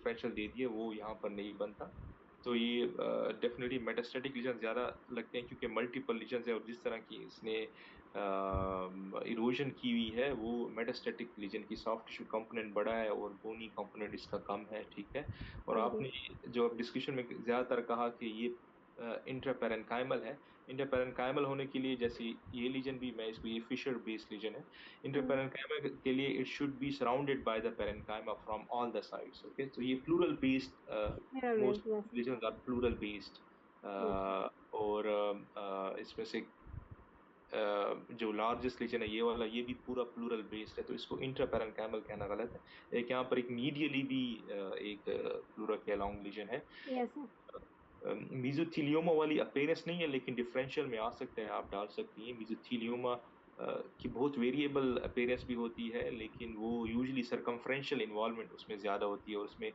Differential दे दिए, वो यहाँ पर नहीं बनता। तो ये डेफिनेटली मेटास्टेटिक लीजन ज्यादा लगते हैं क्योंकि मल्टीपल लीजन है, और जिस तरह की इसने इरोजन की हुई है वो मेटास्टेटिक लीजन की सॉफ्ट टिश्यू कंपोनेंट बड़ा है और बोनी कंपोनेंट इसका कम है, ठीक है। और हाँ जी। आपने जो डिस्कशन में ज्यादातर कहा कि ये इंट्रापेरेन्काइमल है। इंट्रापेरेन्काइमल होने के लिए, जैसे ये लीजन भी, मैं इसको, ये फिशर बेस्ड लीजन है। हम्म। इंट्रापेरेन्काइमल के लिए it should be surrounded by the parenchyma from all the sides, okay. तो ये pleural based, Mirror most yes. Lesion are pleural based. Yes. और इसमें से जो लार्जेस्ट लीजन है ये वाला, ये भी पूरा प्लूरल बेस्ड है, तो इसको इंट्रापेरेन्काइमल कहना गलत है। एक यहाँ पर एक मीडियली भी एक प्लूरल के अलॉन्ग लीजन है। Yes sir. मीजोथीलियोमा वाली अपेयरेंस नहीं है, लेकिन डिफरेंशियल में आ सकते हैं, आप डाल सकती हैं। मीजोथीलियोमा की बहुत वेरिएबल अपेयरेंस भी होती है, लेकिन वो यूजली सरकमफ्रेंशियल इन्वॉल्वमेंट उसमें ज्यादा होती है, और उसमें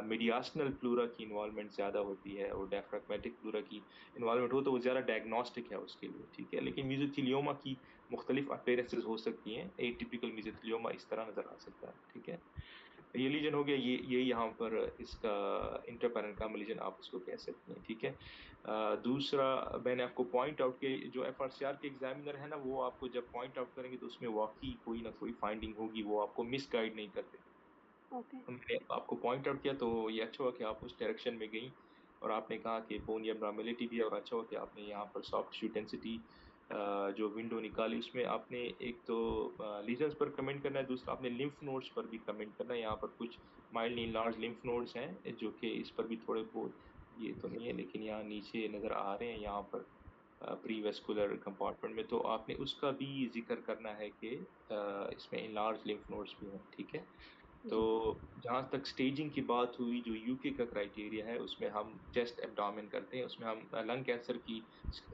मीडियास्नल प्लूरा की इन्वॉल्वमेंट ज्यादा होती है, और डायफ्रैग्मेटिक प्लूरा की इन्वॉल्वमेंट हो तो वो ज्यादा डायग्नोस्टिक है उसके लिए, ठीक है। लेकिन मीजोथीलियोमा की मुख्तलिफ अपेयरेंसेस हो सकती हैं। एटिपिकल मीजोथीलियोमा इस तरह नजर आ सकता है, ठीक है। ये लीजन हो गया, ये यहाँ पर इसका इंटरपेरेन्काइमल लीजन आप इसको कह सकते हैं, ठीक है। दूसरा, मैंने आपको पॉइंट आउट के जो एफआरसीआर के एग्जामिनर है ना, वो आपको जब पॉइंट आउट करेंगे तो उसमें वाकई कोई ना कोई फाइंडिंग होगी, वो आपको मिस गाइड नहीं करते। Okay. मैंने आपको पॉइंट आउट किया तो ये अच्छा हुआ कि आप उस डायरेक्शन में गई, और आपने कहा कि बोन एब्नॉर्मेलिटी भी है, और अच्छा हुआ कि आपने यहाँ पर सॉफ्ट टिश्यू डेंसिटी जो विंडो निकाली, उसमें आपने एक तो लीजन्स पर कमेंट करना है, दूसरा आपने लिम्फ नोड्स पर भी कमेंट करना है। यहाँ पर कुछ माइल्ड लार्ज लिम्फ नोड्स हैं जो कि इस पर भी थोड़े बहुत, ये तो नहीं है लेकिन यहाँ नीचे नजर आ रहे हैं, यहाँ पर प्री वेस्कुलर कंपार्टमेंट में, तो आपने उसका भी जिक्र करना है कि इसमें लार्ज लिम्फ नोड्स भी हैं, ठीक है। तो जी। जहाँ तक स्टेजिंग की बात हुई, जो यूके का क्राइटेरिया है उसमें हम चेस्ट एब्डोमेन करते हैं, उसमें हम लंग कैंसर की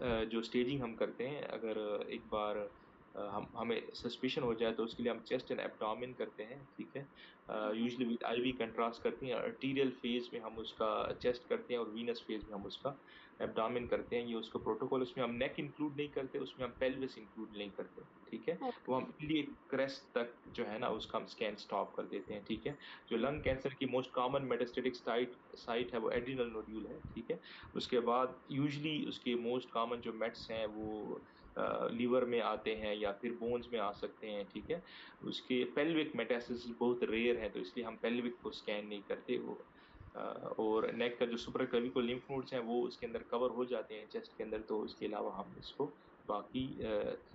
जो स्टेजिंग हम करते हैं, अगर एक बार हम हमें सस्पिशन हो जाए तो उसके लिए हम चेस्ट एंड एब्डोमेन करते हैं, ठीक है। Okay. Usually with IV contrast करते हैं, आर्टीरियल फेज में हम उसका चेस्ट करते हैं और वीनस फेज में हम उसका एब्डोमेन करते हैं, ये उसका प्रोटोकॉल। उसमें हम नेक इंक्लूड नहीं करते, उसमें हम पेल्विस इंक्लूड नहीं करते, ठीक है। वो Okay. हम इलीक क्रेस्ट तक जो है ना उसका हम स्कैन स्टॉप कर देते हैं, ठीक है। जो लंग कैंसर की most common metastatic site site है वो एड्रिनल नोड्यूल है, ठीक है। उसके बाद यूजली उसके मोस्ट कॉमन जो मेट्स हैं वो लीवर में आते हैं या फिर बोन्स में आ सकते हैं, ठीक है। उसके पेल्विक मेटास्टेसिस बहुत रेयर है, तो इसलिए हम पेल्विक को स्कैन नहीं करते। वो और नेक का जो सुपर क्लेविकुलर लिम्फ नोड्स हैं वो उसके अंदर कवर हो जाते हैं चेस्ट के अंदर, तो उसके अलावा हम इसको बाकी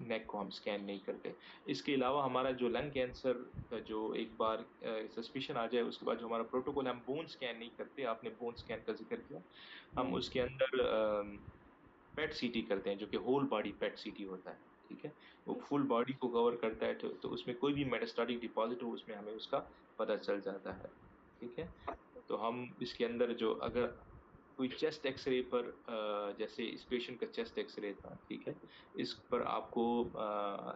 नेक को हम स्कैन नहीं करते। इसके अलावा हमारा जो लंग कैंसर का जो एक बार सस्पिशन आ जाए, उसके बाद जो हमारा प्रोटोकॉल, हम बोन स्कैन नहीं करते, आपने बोन स्कैन का जिक्र किया। हम हम्म। उसके अंदर पेट सीटी करते हैं, जो कि होल बॉडी पेट सीटी होता है, ठीक है। वो ठीक। फुल बॉडी को कवर करता है, तो उसमें कोई भी मेटास्टेटिक डिपॉजिट हो उसमें हमें उसका पता चल जाता है, ठीक है। तो हम इसके अंदर जो, अगर कोई चेस्ट एक्सरे पर जैसे इस पेशेंट का चेस्ट एक्सरे था, ठीक है, इस पर आपको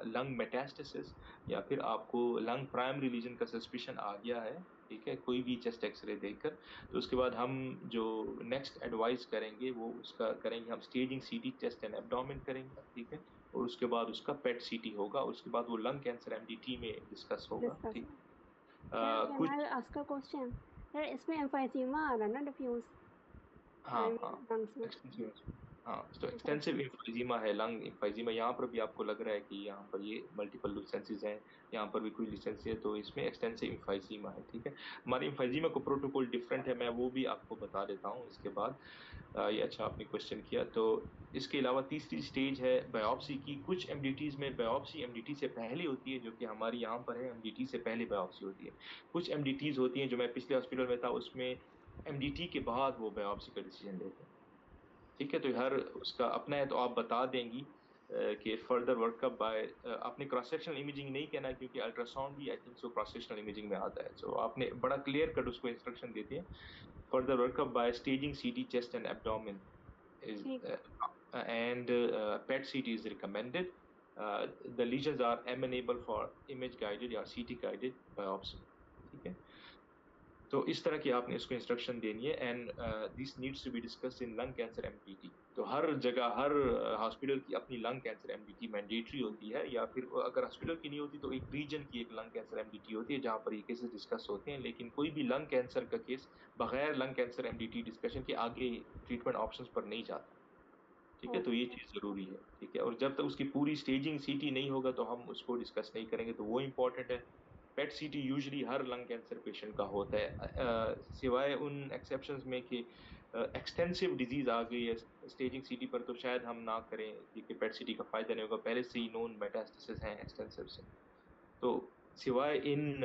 लंग मेटास्टेसिस या फिर आपको लंग प्राइमरी लीजन का सस्पिशन आ गया है, ठीक है, कोई भी चेस्ट एक्सरे देखकर, तो उसके बाद हम जो नेक्स्ट एडवाइस करेंगे वो उसका करेंगे, हम स्टेजिंग सीटी चेस्ट एंड एब्डोमेन करेंगे, ठीक है। और उसके बाद उसका पेट सीटी होगा, उसके बाद वो लंग कैंसर एमडीटी में डिस्कस होगा, डिस्कस। ठीक। सर कैन कुछ, I ask a question? Sir इसमें एम्फाइसीमा आ रहा है ना, डिफ्यूज हाँ आई हाँ, मीन लंग्स में। एक्सटेंसिव, हाँ, तो एम्फाइस। एक्सटेंसिव इम्फाइजीमा है, लंग इम्फाइजीमा। यहाँ पर भी आपको लग रहा है कि यहाँ पर ये मल्टीपल लिसेंसेज हैं, यहाँ पर भी कोई लिसेंस है, तो इसमें एक्सटेंसिव इम्फाइजीमा है, ठीक है। हमारे इम्फाइजीमा को प्रोटोकॉल डिफरेंट है, मैं वो भी आपको बता देता हूँ इसके बाद। ये अच्छा आपने क्वेश्चन किया। तो इसके अलावा तीसरी स्टेज है बायोप्सी की। कुछ एमडीटीज में बायोप्सी एमडीटी से पहले होती है, जो कि हमारी यहाँ पर है, एमडीटी से पहले बायोप्सी होती है। कुछ एमडीटीज होती हैं, जो मैं पिछले हॉस्पिटल में था उसमें एमडीटी के बाद वो बायोप्सी का डिसीजन लेते हैं, ठीक है। तो हर उसका अपना है, तो आप बता देंगी कि फर्दर वर्कअप बाय, आपने क्रॉस सेक्शनल इमेजिंग नहीं कहना क्योंकि अल्ट्रासाउंड भी I think so cross sectional imaging में आता है, तो आपने बड़ा क्लियर कट उसको इंस्ट्रक्शन देते हैं। फर्दर वर्कअप बाय स्टेजिंग सीटी चेस्ट एंड एब्डोमेन is ठीक। and PET CT is recommended. The lesions are amenable for image guided या CT guided biopsy, ठीक है। तो इस तरह की आपने इसको इंस्ट्रक्शन देनी है, and this needs to be discussed in lung cancer MDT. तो हर जगह, हर हॉस्पिटल की अपनी लंग कैंसर एमडीटी मैंडेटरी होती है, या फिर अगर हॉस्पिटल की नहीं होती तो एक रीजन की एक लंग कैंसर एमडीटी होती है जहां पर ये केसेस डिस्कस होते हैं। लेकिन कोई भी लंग कैंसर का केस बगैर लंग कैंसर एमडीटी डिस्कशन के आगे ट्रीटमेंट ऑप्शंस पर नहीं जाता। ठीक है, तो ये ओके। चीज जरूरी है। ठीक है, और जब तक उसकी पूरी स्टेजिंग सीटी नहीं होगा तो हम उसको डिस्कस नहीं करेंगे, तो वो इम्पोर्टेंट है। पेट सीटी यूजली हर लंग कैंसर पेशेंट का होता है, सिवाय उन एक्सेप्शंस में कि एक्सटेंसिव डिजीज आ गई है स्टेजिंग सीटी पर, तो शायद हम ना करें, क्योंकि पेट सीटी का फायदा नहीं होगा, पहले से ही नोन मेटास्टेसिस हैं एक्सटेंसिव से। तो सिवाय इन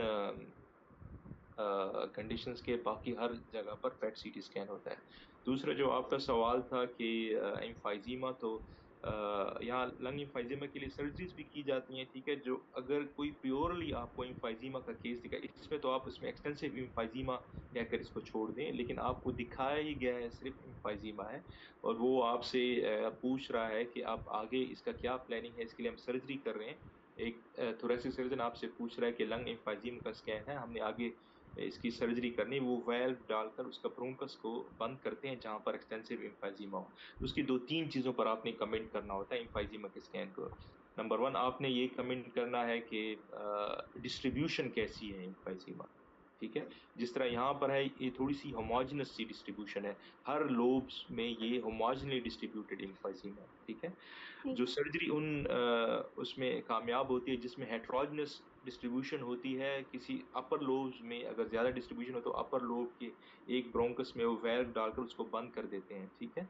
कंडीशंस के बाकी हर जगह पर पेट सीटी स्कैन होता है। दूसरा जो आपका सवाल था कि एम्फाइजीमा, तो यहाँ लंग एम्फाइजीमा के लिए सर्जरीज भी की जाती हैं। ठीक है, जो अगर कोई प्योरली आपको एम्फाइजीमा का केस दिखा, इसमें तो आप इसमें एक्सटेंसिव एम्फाइजीमा कहकर इसको छोड़ दें, लेकिन आपको दिखाया ही गया है सिर्फ एम्फाइजीमा है, और वो आपसे पूछ रहा है कि आप आगे इसका क्या प्लानिंग है, इसके लिए हम सर्जरी कर रहे हैं। एक थोरेसिक सर्जन आपसे पूछ रहा है कि लंग एम्फाइजीमा का स्कैन है, हमने आगे इसकी सर्जरी करनी, वो वेल्व डालकर उसका ब्रोंकस को बंद करते हैं जहां पर एक्सटेंसिव एम्फाइजीमा हो। तो उसकी दो तीन चीजों पर आपने कमेंट करना होता है एम्फाइजीमा के स्कैन को। नंबर वन, आपने ये कमेंट करना है कि डिस्ट्रीब्यूशन कैसी है एम्फाइजीमा। ठीक है, जिस तरह यहाँ पर है, ये थोड़ी सी होमोजेनस सी डिस्ट्रीब्यूशन है, हर लोब्स में ये होमोजेनली डिस्ट्रीब्यूटेड एम्फाइजीमा है। ठीक है, ठीक जो है। सर्जरी उसमें कामयाब होती है जिसमें हेट्रोजेनस डिस्ट्रीब्यूशन होती है, किसी अपर लोब्स में अगर ज्यादा डिस्ट्रीब्यूशन हो तो अपर लोब के एक ब्रोंकस में वो वेल्व डालकर उसको बंद कर देते हैं। ठीक है,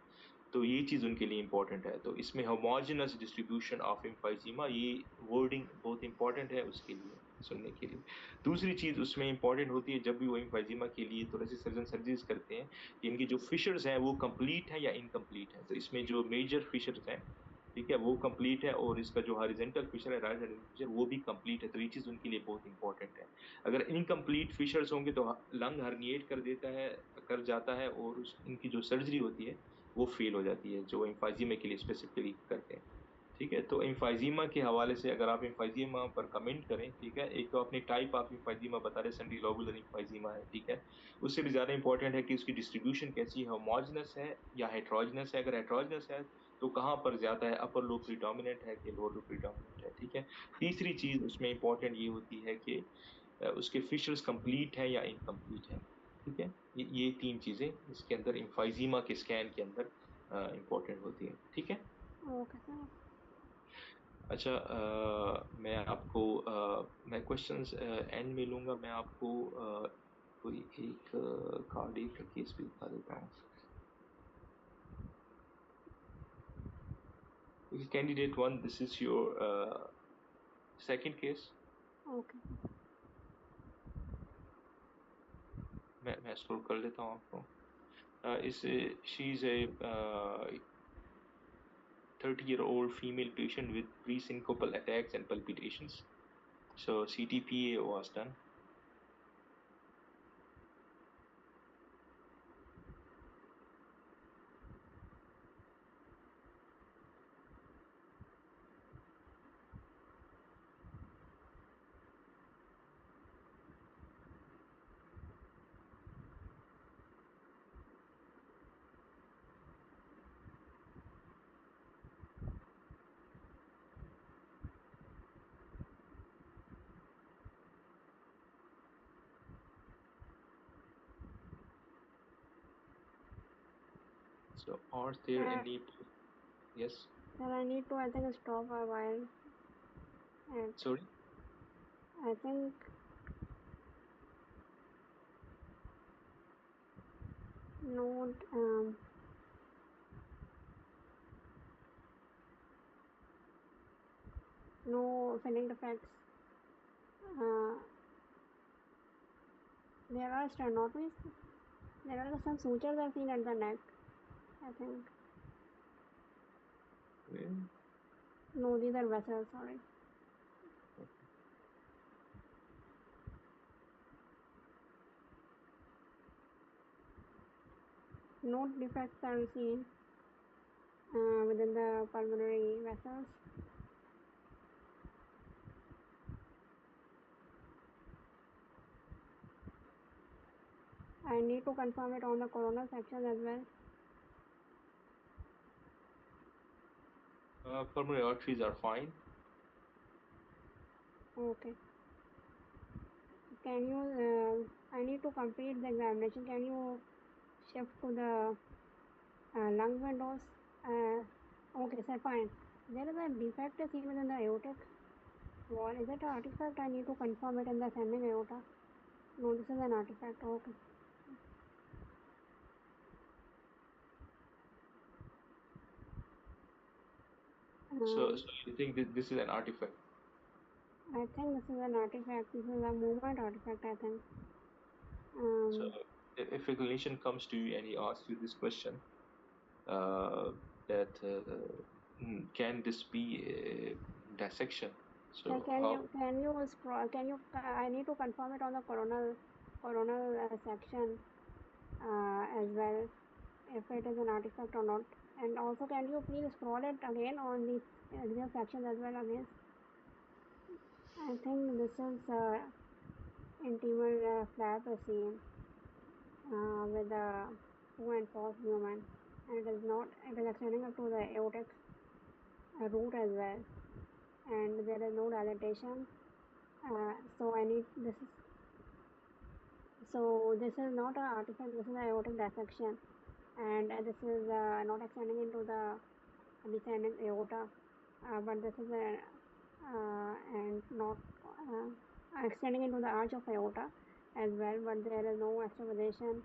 तो ये चीज उनके लिए इंपॉर्टेंट है। तो इसमें होमोजेनस डिस्ट्रीब्यूशन ऑफ एम्फाइजीमा, ये वर्डिंग बहुत इंपॉर्टेंट है उसके लिए सुनने के लिए। दूसरी चीज उसमें इंपॉर्टेंट होती है जब भी वो एम्फाइजीमा के लिए थोरेसिक सर्जन सर्जरीज करते हैं, कि इनकी जो फिशर्स हैं वो कंप्लीट है या इनकम्प्लीट है। तो इसमें जो मेजर फिशर्स हैं, ठीक है, वो कंप्लीट है, और इसका जो हॉरिजॉन्टल फिशर है, राइट हॉरिजॉन्टल फिशर, वो भी कंप्लीट है। तो ये चीज उनके लिए बहुत इंपॉर्टेंट है। अगर इनकम्प्लीट फिशर्स होंगे तो लंग हर्निएट कर देता है, कर जाता है, और इनकी जो सर्जरी होती है वो फेल हो जाती है, जो एम्फाइजीमा के लिए स्पेसिफिकली करते हैं। ठीक है, तो एम्फाइजीमा के हवाले से अगर आप एम्फाइजीमा पर कमेंट करें, ठीक है, एक तो अपनी टाइप ऑफ एम्फाइजीमा बता रहे, सेंट्री लोबुलर एम्फाइजीमा है। ठीक है, उससे भी ज्यादा इंपॉर्टेंट है कि उसकी डिस्ट्रीब्यूशन कैसी है, होमोजेनस है या हेट्रोजेनस है। अगर हेट्रोजेनस है तो कहाँ पर ज्यादा है, अपर लोब प्रीडोमिनेंट है कि लोअर लोब प्रीडोमिनेंट है। ठीक है, तीसरी चीज उसमें इंपॉर्टेंट ये होती है कि उसके फिशर्स कंप्लीट है या इनकम्प्लीट है। ठीक है, ये तीन चीजें इसके अंदर एम्फाइजीमा के स्कैन के अंदर इंपॉर्टेंट होती है। ठीक है। Okay sir. अच्छा, मैं आपको मैं क्वेश्चंस एंड में लूंगा, मैं आपको कोई एक कार्डियक का केस भी बता देता हूँ। Candidate one, this is your second case. Okay. मैं स्क्रॉल कर लेता हूँ आपको। इस she is a 30-year-old female patient with pre-syncopal attacks and palpitations. So CTPA was done. So are there sir any? Yes. Sir I need to I think stop a while at Sorry. I think not no feeling defects. uh, there are sternotomies. There are some sutures I've seen at the neck, I think. Yeah. No, these are vessels, sorry. No defects are seen within the pulmonary vessels. I need to confirm it on the coronal section as well. Pulmonary arteries are fine. Okay. Can you, I need to complete the examination. Can you shift to the lung windows? Okay, sir, fine. There is a defect seen within the aortic wall. Is it an artifact? I need to confirm it in the ascending aorta. No, this is an artifact. Okay. So you think this is an artifact? I think this is an artifact. This is a movement artifact, I think. So if a clinician comes to you and he asks you this question, uh, that can this be a dissection? Sir, So how? can you scroll? Can you? I need to confirm it on the coronal section as well, if it is an artifact or not. And also, can you please scroll it again on the axial section as well again? I think this is intimal flap seen with the to and false movement, and it is not. It is extending up to the aortic root as well, and there is no dilatation. So I need this is so this is not an artifact. This is an aortic dissection, and this is not extending into the descending aorta, but this is a and not extending into the arch of aorta as well, but there is no extravasation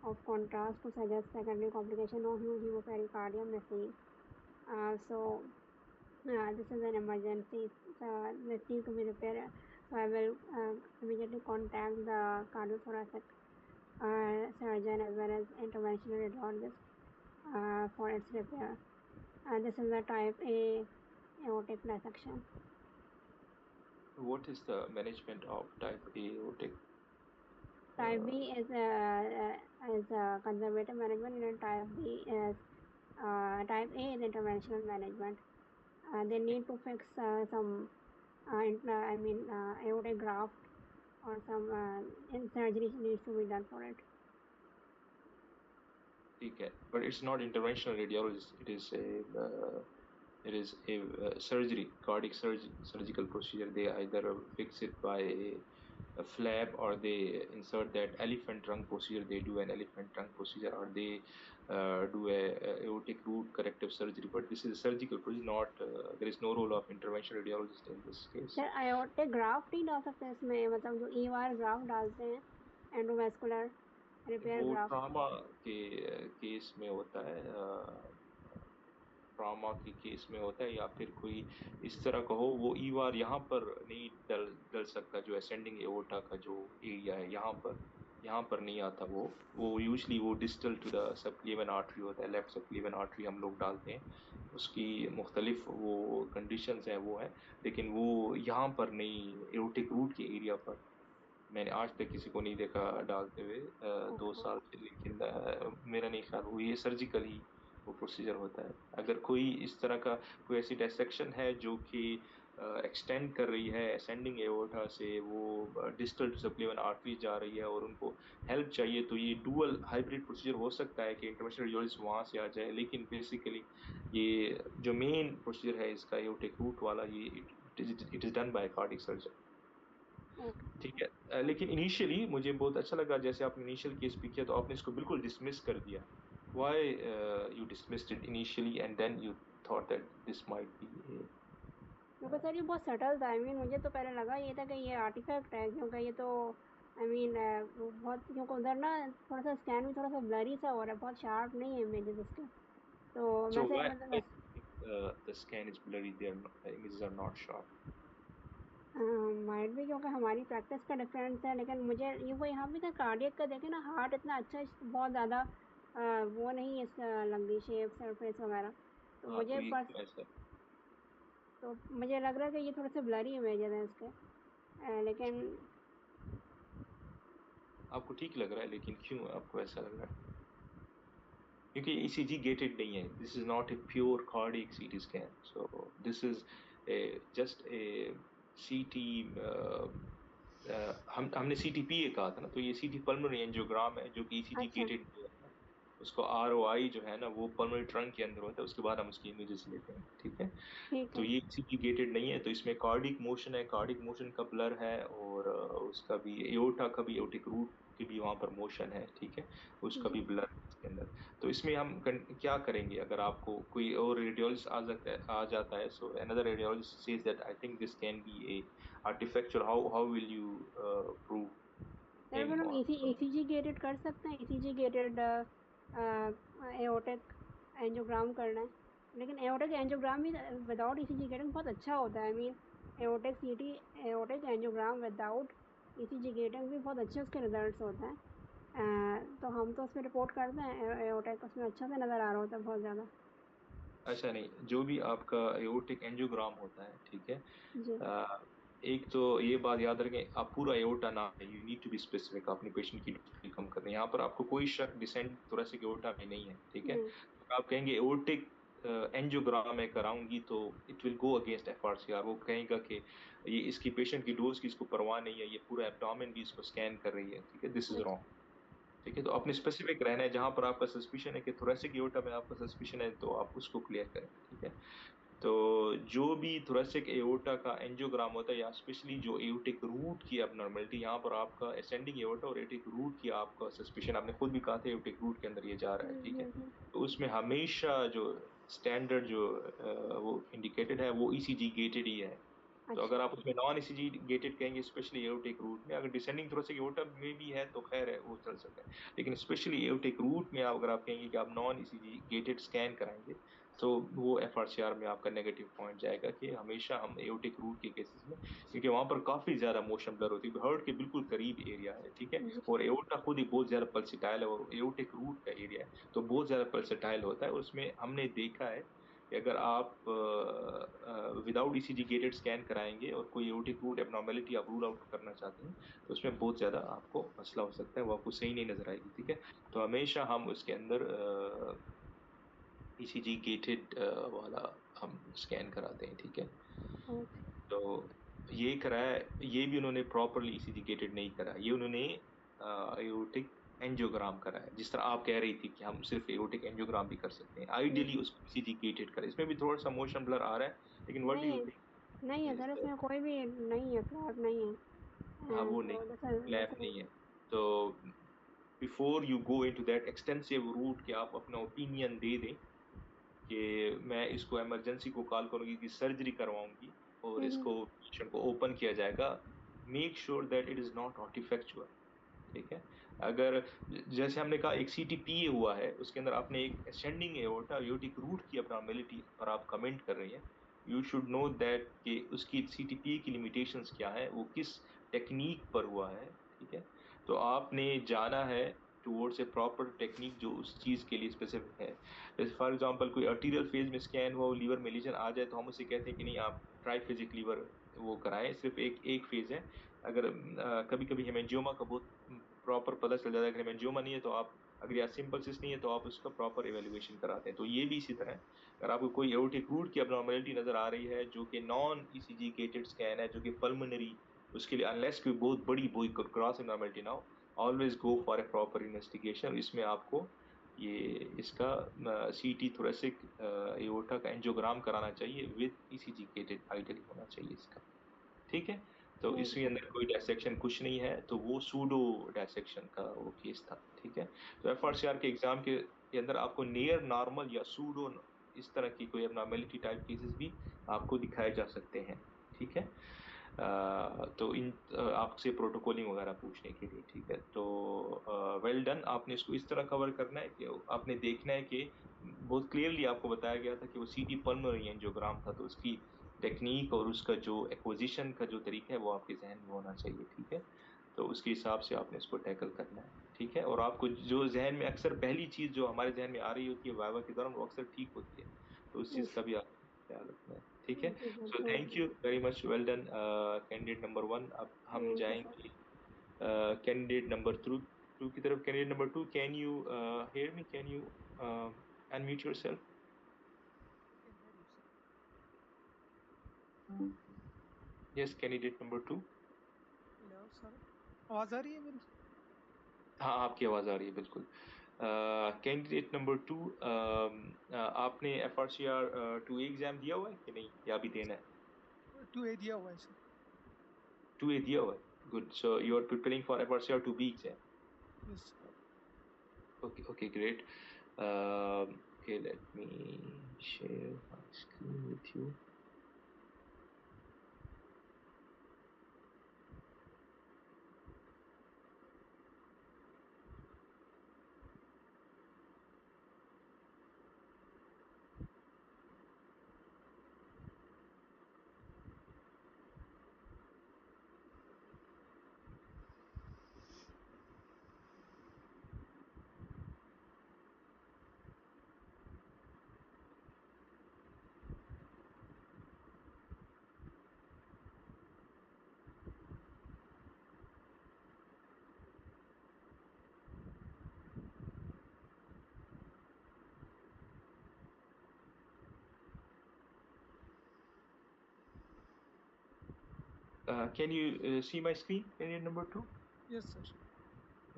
of contrast to suggest secondary complication or huge hemopericardium may see. So this is an emergency. This need to be repaired. So I will immediately contact the cardiothoracic surgeon as well as interventional radiologist for its repair. This is a type A aortic dissection. What is the management of type A aortic? Type B is conservative management, and type B is type A is interventional management. They need to fix some, aortic graft or some surgery needs to be done for it. Okay, but it's not interventional radiologist. It is a surgery, cardiac surgical procedure. They either fix it by a flap, or they insert that elephant trunk procedure. They do an elephant trunk procedure, or they do a aortic root corrective surgery. But this is a surgical procedure. Not there is no role of interventional radiologist in this case. Sir aortic graft नहीं डाल सकते इसमें, मतलब जो EOR graft डालते हैं, एंडोवेस्कुलर repair वो graft. Trauma के केस में होता है, ट्रॉमा के केस में होता है, या फिर कोई इस तरह का हो, वो ईवार यहाँ पर नहीं डल सकता, जो असेंडिंग एओर्टा का जो एरिया है यहाँ पर नहीं आता वो यूजली वो distal to the subclavian artery होता है, लेफ्ट सबक्लेवियन आर्टरी हम लोग डालते हैं, उसकी मुख्तलिफ वो कंडीशंस हैं वो है, लेकिन वो यहाँ पर नहीं, एओर्टिक रूट के एरिया पर मैंने आज तक किसी को नहीं देखा डालते हुए 2 साल से, लेकिन मेरा नहीं ख्याल वो ये सर्जिकल ही वो प्रोसीजर होता है। अगर कोई इस तरह का कोई ऐसी डिसेक्शन है जो कि एक्सटेंड कर रही है असेंडिंग एओर्टा से, वो डिस्टल टू सबक्लेवियन आर्टरी जा रही है और उनको हेल्प चाहिए, तो ये डुअल हाइब्रिड प्रोसीजर हो सकता है कि इंटरवेंशनल रेडियोलॉजिस्ट वहां से आ जाए, लेकिन बेसिकली ये जो मेन प्रोसीजर है इसका एओर्टिक रूट वाला, ये it is done by cardiac surgeon. ठीक है, लेकिन इनिशियली मुझे बहुत अच्छा लगा जैसे आपने इनिशियल केस पिक किया, तो आपने इसको बिल्कुल डिसमिस कर दिया। Why you dismissed it initially and then you thought that this might be? क्योंकि सर ये बहुत सटल था, आई मीन मुझे तो पहले लगा ये था कि ये आर्टिफैक्ट है, क्योंकि ये तो आई मीन बहुत, क्योंकि उधर ना थोड़ा सा स्कैन भी थोड़ा सा ब्लरी सा हो रहा है, बहुत शार्प नहीं है इमेजेस इसके, तो So मैं से why मतलब the scan is blurry? The images are not sharp. Might भी, क्योंकि हमारी प्रैक्टिस का डिफरेंस है, लेकिन मुझे ये वो यहाँ भी था कार्डियक का देखे ना, हार्ट इतना अच्छा बहुत ज़्यादा वो नहीं है, लंबी शेप सरफेस वगैरह, तो हाँ, तो मुझे ये बस क्यों ऐसा? तो मुझे लग रहा है कि ये थोड़े से ब्लरी इमेजेस हैं इसके, लेकिन आपको ठीक लग रहा है, लेकिन क्यों आपको ऐसा लग रहा है? क्योंकि ईसीजी गेटेड नहीं है, this is not a pure cardiac CT scan, so this is just a सीटी हमने सीटीपीए कहा था ना, तो ये सीटी पल्मोनरी एंजियोग्राम है जो कि ईसीजी अच्छा। गेटेड है ना। उसको आरओआई जो है ना वो पल्मोनरी ट्रंक के अंदर होता है, उसके बाद हम उसकी इमेजेस लेते हैं, ठीक है। ठीक तो है। ये ईसीजी गेटेड नहीं है, तो इसमें कार्डिक मोशन है, कार्डिक मोशन का ब्लर है, और उसका भी एओर्टा का भी एओर्टिक रूट की भी वहां पर मोशन है, ठीक है। उसका भी जी। ब्लर है इसके अंदर। तो इसमें हम क्या करेंगे, अगर आपको कोई और रेडियोलॉजिस्ट आ जाता है, so another radiologist says that I think this can be a artifacture, how will you prove sir him? फिर हम ईसीजी गेटेड कर सकते हैं, ईसीजी गेटेड एओर्टिक एंजियोग्राम करना है, लेकिन एओर्टिक एंजियोग्राम भी विदाउट ईसीजी गेटिंग बहुत अच्छा होता है। आई मीन एओर्टिक सीटी, aortic angiogram without ECG getting भी बहुत अच्छे उसके रिजल्ट्स होते हैं। तो हम तो उसमें रिपोर्ट करते हैं, एओर्टिक उसमें अच्छा से नज़र आ रहा होता है बहुत ज़्यादा। ऐसा नहीं, जो भी आपका एओर्टिक एंजियोग्राम होता है, ठीक है। जी। अ, एक तो ये बात याद रखें, आप पूरा एओर्टा ना, you need to be specific, अपने पेशेंट की डोज कम कर रहे हैं। यहाँ पर आपको कोई शक डिसेंट थोरेसिक एओर्टा में नहीं है, ठीक है। नहीं। तो आप कहेंगे एओर्टिक एंजियोग्राम में कराऊंगी, तो इट विल गो अगेंस्ट एफआरसीआर। वो कहेगा कि ये इसकी पेशेंट की डोज की इसको परवाह नहीं है, ये पूरा एब्डोमेन भी इसको स्कैन कर रही है, ठीक है। दिस इज अच्छा। रॉन्ग, ठीक है। तो अपने ओके। स्पेसिफिक रहना है, जहां पर आपका सस्पिशन है कि थोरेसिक एओर्टा में आपका सस्पिशन है, तो आप उसको क्लियर करें, ठीक है। तो जो भी थोरेसिक एओर्टा का एंजियोग्राम होता है, या स्पेशली जो एओर्टिक रूट की abnormality, यहाँ पर आपका असेंडिंग एओर्टा और एओर्टिक रूट की आपका सस्पिशन, आपने खुद भी कहा था एओर्टिक रूट के अंदर ये जा रहा है, ठीक है। हम्म। तो उसमें हमेशा जो स्टैंडर्ड जो वो इंडिकेटेड है वो ईसीजी गेटेड ही है। तो अच्छा। अगर आप उसमें नॉन ईसीजी गेटेड कहेंगे, स्पेशली एओर्टिक रूट में, अगर डिसेंडिंग थोरेसिक एओर्टा में भी है तो खैर है, वो चल सकता है। लेकिन स्पेशली एओर्टिक रूट में अगर आप कहेंगे कि आप नॉन ईसीजी गेटेड स्कैन कराएंगे, तो वो एफआरसीआर में आपका नेगेटिव पॉइंट जाएगा, कि हमेशा हम एओर्टिक रूट के केसेस में, क्योंकि वहां पर काफी ज्यादा मोशन ब्लर होती है, हार्ट के बिल्कुल करीब एरिया है, ठीक है। जी। और एओर्टा खुद ही बहुत ज्यादा पल्सिटाइल है, और एओर्टिक रूट का एरिया है तो बहुत ज्यादा पल्सिटाइल होता है। उसमें हमने देखा है कि अगर आप विदाउट ईसीजी गेटेड स्कैन कराएंगे और कोई एओर्टिक रूट एबनॉर्मेलिटी आप रूल आउट करना चाहते हैं, तो उसमें बहुत ज्यादा आपको मसला हो सकता है, वो आपको सही नहीं नजर आएगी, ठीक है। तो हमेशा हम उसके अंदर ईसीजी गेटेड वाला हम स्कैन कराते हैं, ठीक है। ओके। तो ये कराया, ये भी उन्होंने प्रॉपरली ईसीजी गेटेड नहीं करा, ये उन्होंने एओर्टिक एंजियोग्राम करा है। जिस तरह आप कह रही थी कि हम सिर्फ एओर्टिक एंजियोग्राम भी कर सकते हैं, आइडियली उसको ईसीजी गेटेड करें। इसमें भी थोड़ा सा मोशन ब्लर आ रहा है, लेकिन व्हाट डू नहीं यू है, नहीं है सर, थिंक? इसमें कोई भी नहीं है, क्लॉट नहीं है। हाँ, वो नहीं, तो दिस लैब नहीं है। तो before you go into that extensive route कि आप अपना ओपिनियन दे दें कि मैं इसको इमरजेंसी को कॉल करूंगी कि सर्जरी करवाऊंगी और इज। इसको पेशेंट को ओपन किया जाएगा, make sure that it is not artifactual, ठीक है। अगर जैसे हमने कहा एक सीटीपीए हुआ है, उसके अंदर आपने एक असेंडिंग एओर्टा एओर्टिक रूट की abnormality पर आप कमेंट कर रही हैं, यू शुड नो दैट कि उसकी सीटीपीए की लिमिटेशंस क्या है, वो किस टेक्निक पर हुआ है, ठीक है। तो आपने जाना है टुवर्ड्स ए प्रॉपर टेक्निक जो उस चीज के लिए स्पेसिफिक है। जैसे फॉर एग्जांपल कोई अर्टीरियल फेज में स्कैन हुआ, लीवर में लीजन आ जाए, तो हम उसे कहते हैं कि नहीं, आप ट्राइफेजिक लीवर वो कराएं, सिर्फ एक एक फेज है। अगर कभी कभी हेमेंजियोमा का बहुत प्रॉपर पता चल जाता है, अगर हेमेंजियोमा नहीं है तो आप, अगर या सिंपल सिस्ट नहीं है तो आप उसका प्रॉपर एवेल्युएशन कराते हैं। तो ये भी इसी तरह है, अगर आपको कोई एओर्टिक रूट की abnormality नजर आ रही है जो कि नॉन ईसीजी गेटेड स्कैन है, जो कि पल्मोनरी, उसके लिए अनलेस कोई बहुत बड़ी कोई क्रॉस एबनॉर्मेलिटी ना हो, always go for a proper investigation. इसमें आपको ये इसका सीटी थोरेसिक एओर्टा का एंजियोग्राम कराना चाहिए विद ईसीजी गेटेड, आइडियली होना चाहिए इसका, ठीक है। तो ठीक इसके है। अंदर कोई डायसेक्शन कुछ नहीं है, तो वो सूडो डायसेक्शन का वो केस था, ठीक है। तो एफआरसीआर के एग्जाम के अंदर आपको नियर नॉर्मल या सूडो इस तरह की कोई एबनॉर्मेलिटी टाइप केसेस भी आपको दिखाए जा सकते हैं, ठीक है। तो इन आपसे प्रोटोकॉलिंग वगैरह पूछने के लिए, ठीक है। तो वेल डन, आपने इसको इस तरह कवर करना है कि आपने देखना है कि बहुत क्लियरली आपको बताया गया था कि वो सीटी पल्मोनरी एंजियोग्राम था, तो उसकी टेक्निक और उसका जो एक्विजिशन का जो तरीका है वो आपके जहन में होना चाहिए, ठीक है। तो उसके हिसाब से आपने इसको टैकल करना है, ठीक है। और आपको जो जहन में अक्सर पहली चीज जो हमारे जहन में आ रही होती है वाइवा के दौरान, वो अक्सर ठीक होती है, तो उस चीज का भी आपको ख्याल रखना है, ठीक है। जी sir, so thank thank you. You very much, well done candidate number one. अब हम थैंक यू सर। जाएंगे कैंडिडेट नंबर टू टू की तरफ। Candidate number two, can you hear me, can you unmute yourself? Yes, candidate number two. Sir, आवाज आ रही है मेरी? हाँ, आपकी आवाज आ रही है बिल्कुल। कैंडिडेट नंबर 2, आपने FRCR 2A एग्जाम दिया हुआ है कि नहीं, या अभी देना है? 2A दिया हुआ है सर। 2A दिया हुआ है। Good, so you are preparing for FRCR 2B exam. Yes sir. Okay, okay, great. Okay, let me share my screen with you. Can you see my screen? Candidate number 2. Yes sir.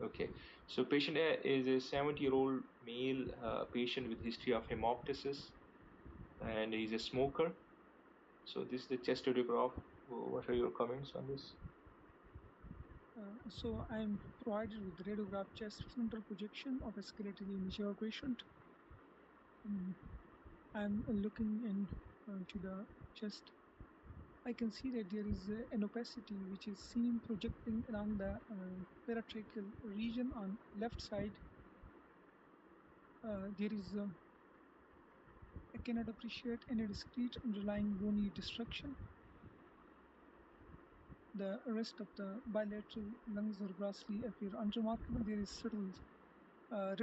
Okay, so patient A is a 70-year-old male patient with history of hemoptysis, and he's a smoker. So this is the chest radiograph. What are your comments on this? So I'm provided with radiograph chest frontal projection of a skeletally immature patient. I'm looking into the chest. I can see that there is an opacity which is seen projecting along the paratracheal region on left side. There is I cannot appreciate any discrete underlying bony destruction. The rest of the bilateral lungs are grossly appear unremarkable. There is subtle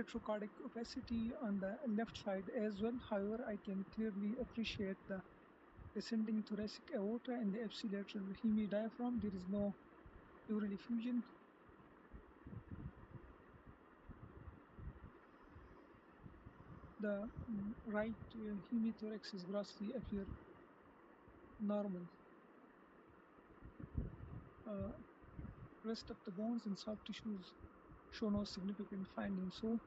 retrocardiac opacity on the left side as well. However, I can clearly appreciate the descending thoracic aorta and the ipsilateral hemidiaphragm. There is no pleural effusion. The right hemithorax is grossly appear normal. Rest of the bones and soft tissues show no significant findings. So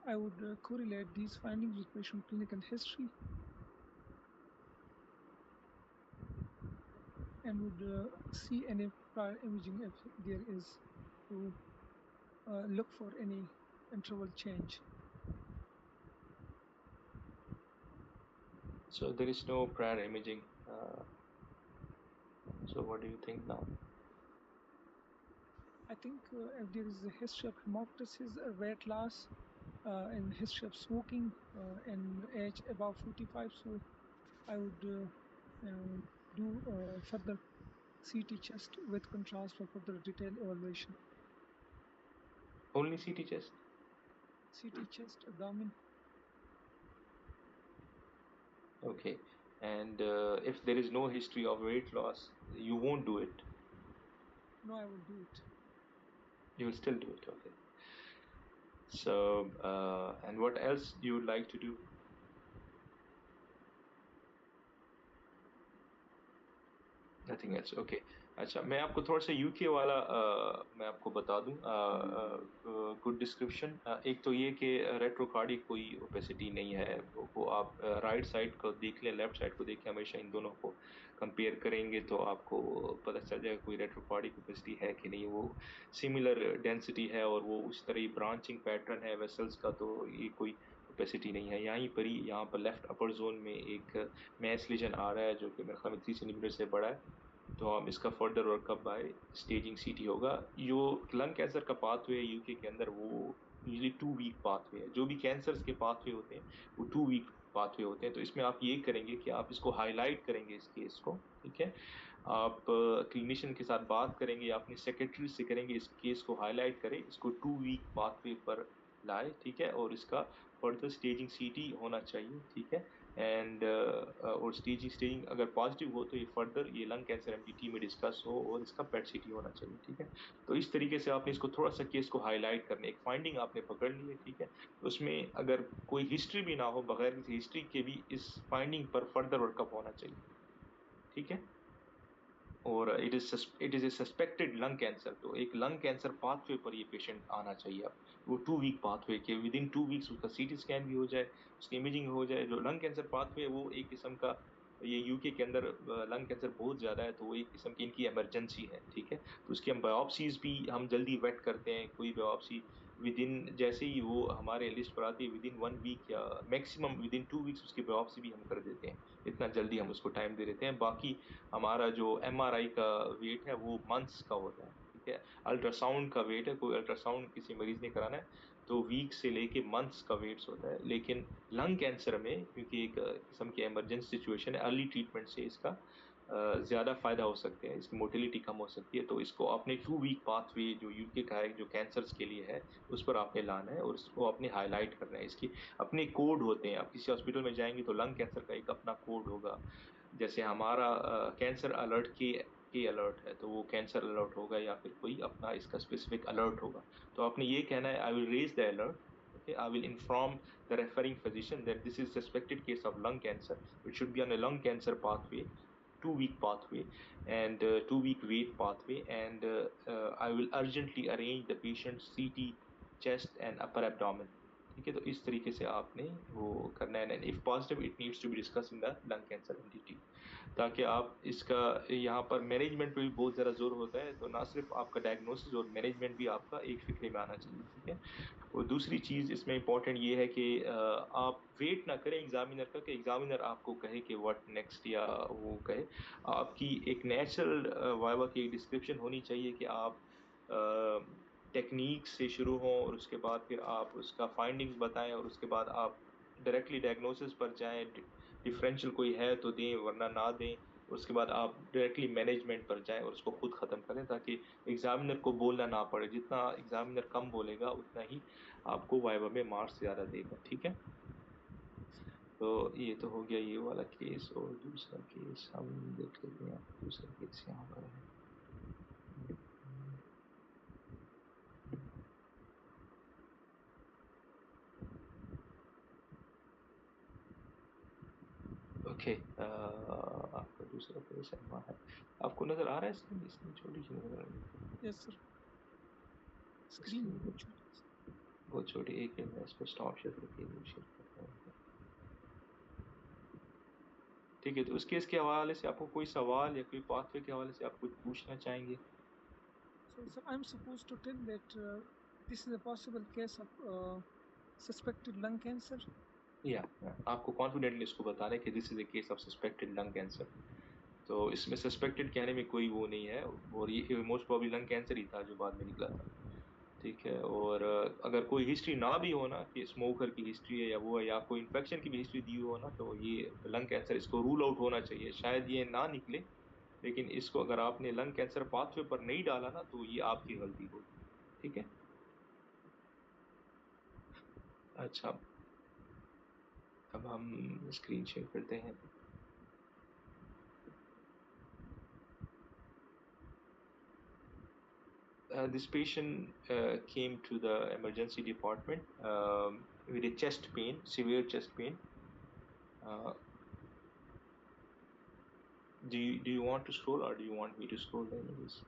I would correlate these findings with patient clinical history and would see any prior imaging if there is to look for any interval change. So there is no prior imaging. So what do you think now? I think if there is a history of hemoptysis, weight loss, and history of smoking, and age above 45, so I would do further CT chest with contrast for further detailed evaluation. Only CT chest? CT chest, abdomen. Okay. And if there is no history of weight loss, you won't do it. No, I will do it. You will still do it. Okay. So, and what else you would like to do? Nothing else, okay. अच्छा, मैं आपको थोड़ा सा UK वाला मैं आपको बता दूं गुड डिस्क्रिप्शन। एक तो ये कि रेट्रोकार्डिक कोई ओपेसिटी नहीं है, वो आप राइट साइड को देख लें, लेफ्ट साइड को देख के हमेशा इन दोनों को कंपेयर करेंगे तो आपको पता चल जाएगा कोई रेट्रोकार्डिक ओपेसिटी है कि नहीं। वो सिमिलर डेंसिटी है और वो उस तरह ही ब्रांचिंग पैटर्न है वेसल्स का, तो ये कोई ओपेसिटी नहीं है। यहीं पर ही, यहाँ पर लेफ्ट अपर जोन में एक मैस लीजन आ रहा है जो कि मेरे ख्याल में 3 सेंटीमीटर से बड़ा है। तो हम इसका फर्दर वर्कअप बाय स्टेजिंग सीटी होगा। जो लंग कैंसर का पाथवे है यूके के अंदर, वो यूजली 2 वीक पाथवे है। जो भी कैंसर्स के पाथवे होते हैं वो 2 वीक पाथवे होते हैं। तो इसमें आप ये करेंगे कि आप इसको हाईलाइट करेंगे इस केस को, ठीक है। आप क्लिनिशियन के साथ बात करेंगे या अपनी सेक्रेटरी से करेंगे, इस केस को हाईलाइट करें, इसको 2 वीक पाथवे पर लाए, ठीक है। और इसका फर्दर स्टेजिंग सीटी होना चाहिए, ठीक है। एंड और स्टेजिंग अगर पॉजिटिव हो तो ये फर्दर ये लंग कैंसर एमडीटी में डिस्कस हो और इसका पेट सीटी होना चाहिए, ठीक है। तो इस तरीके से आपने इसको थोड़ा सा केस को हाईलाइट करने, एक फाइंडिंग आपने पकड़ ली है, ठीक है। उसमें अगर कोई हिस्ट्री भी ना हो, बगैर किसी हिस्ट्री के भी इस फाइंडिंग पर फर्दर वर्कअप होना चाहिए, ठीक है। और it is a suspected lung cancer, तो एक लंग कैंसर पाथवे पर ये पेशेंट आना चाहिए। अब वो 2 वीक पाथवे के विद इन 2 वीक्स उसका सीटी स्कैन भी हो जाए, उसकी इमेजिंग हो जाए। जो लंग कैंसर पाथवे वो एक किस्म का, ये यूके के अंदर लंग कैंसर बहुत ज्यादा है, तो वो एक किस्म की इनकी इमरजेंसी है, ठीक है। तो उसकी हम बायोप्सीज भी हम जल्दी वेट करते हैं। कोई बायोप्सी विद इन, जैसे ही वो हमारे लिस्ट पर आती है, विद इन 1 वीक या मैक्सिमम विद इन 2 वीक्स उसकी बायोप्सी भी हम कर देते हैं। इतना जल्दी हम उसको टाइम दे देते हैं। बाकी हमारा जो एमआरआई का वेट है वो मंथ्स का होता है, ठीक है। अल्ट्रासाउंड का वेट है, कोई अल्ट्रासाउंड किसी मरीज ने कराना है तो वीक से लेके मंथ्स का वेट्स होता है। लेकिन लंग कैंसर में क्योंकि एक किस्म की इमरजेंसी सिचुएशन है, अर्ली ट्रीटमेंट से इसका ज्यादा फायदा हो सकते हैं, इसकी मोटिलिटी कम हो सकती है। तो इसको आपने 2 वीक पाथवे जो यूके का है, जो कैंसर्स के लिए है, उस पर आपने लाना है और उसको आपने हाईलाइट करना है। इसकी अपने कोड होते हैं। आप किसी हॉस्पिटल में जाएंगे तो लंग कैंसर का एक अपना कोड होगा। जैसे हमारा कैंसर अलर्ट के अलर्ट है, तो वो कैंसर अलर्ट होगा या फिर कोई अपना इसका स्पेसिफिक अलर्ट होगा। तो आपने ये कहना है, I will raise the alert, okay, I will inform the referring physician that this is suspected case of lung cancer. It should be on a lung cancer pathway, 2 week pathway, and 2 week wait pathway, and I will urgently arrange the patient's CT, chest and upper abdomen. ठीक है, तो इस तरीके से आपने वो करना है। And if positive it needs to be discuss in the lung cancer entity, ताकि आप इसका, यहाँ पर मैनेजमेंट पे भी बहुत ज्यादा जोर होता है। तो ना सिर्फ आपका डायग्नोसिस और मैनेजमेंट भी आपका एक फिक्रे में आना चाहिए, ठीक है। और दूसरी चीज इसमें इंपॉर्टेंट ये है कि आप वेट ना करें एग्जामिनर का, कि एग्जामिनर आपको कहे कि व्हाट नेक्स्ट, या वो कहे। आपकी एक नेचुरल वाइवा की डिस्क्रिप्शन होनी चाहिए कि आप टेक्निक से शुरू हों और उसके बाद फिर आप उसका फाइंडिंग्स बताएं और उसके बाद आप डायरेक्टली डायग्नोसिस पर जाएं। डिफरेंशियल कोई है तो दें वरना ना दें। उसके बाद आप डायरेक्टली मैनेजमेंट पर जाएं और उसको खुद खत्म करें, ताकि एग्जामिनर को बोलना ना पड़े। जितना एग्जामिनर कम बोलेगा उतना ही आपको वाइवा में मार्क्स ज्यादा देगा, ठीक है। तो ये तो हो गया ये वाला केस। और दूसरा केस हम देख लेते हैं। दूसरा केस यहाँ पर है। ओके, आपका दूसरा केस है। आपको नजर आ रहा है स्क्रीन? स्क्रीन छोटी सी नजर आ रही है। यस सर, स्क्रीन स्क्रीन बहुत छोटी है। बहुत छोटी। एक मिनट, मैं इस पर स्टॉप शेयर करके शेयर करता हूँ। ठीक है, तो उस केस के हवाले से आपको कोई सवाल या कोई पाथवे के हवाले से आप कुछ पूछना चाहेंगे? So, sir, I'm supposed to tell that this is a possible case of suspected lung cancer. या आपको कॉन्फिडेंटली इसको बताना है कि this is a case of suspected lung cancer. तो इसमें सस्पेक्टेड कहने में कोई वो नहीं है, और ये मोस्ट प्रोबेबली लंग कैंसर ही था जो बाद में निकला था, ठीक है। और अगर कोई हिस्ट्री ना भी हो ना, कि स्मोकर की हिस्ट्री है या वो है, या कोई इन्फेक्शन की भी हिस्ट्री दी हो ना, तो ये लंग कैंसर, इसको रूल आउट होना चाहिए। शायद ये ना निकले, लेकिन इसको अगर आपने लंग कैंसर पाथवे पर नहीं डाला ना, तो ये आपकी गलती होगी, ठीक है। अच्छा, अब हम स्क्रीन शेयर करते हैं। This patient came to the emergency department with a chest pain, severe chest pain. Uh, do you want to scroll, or do you want me to scroll the images?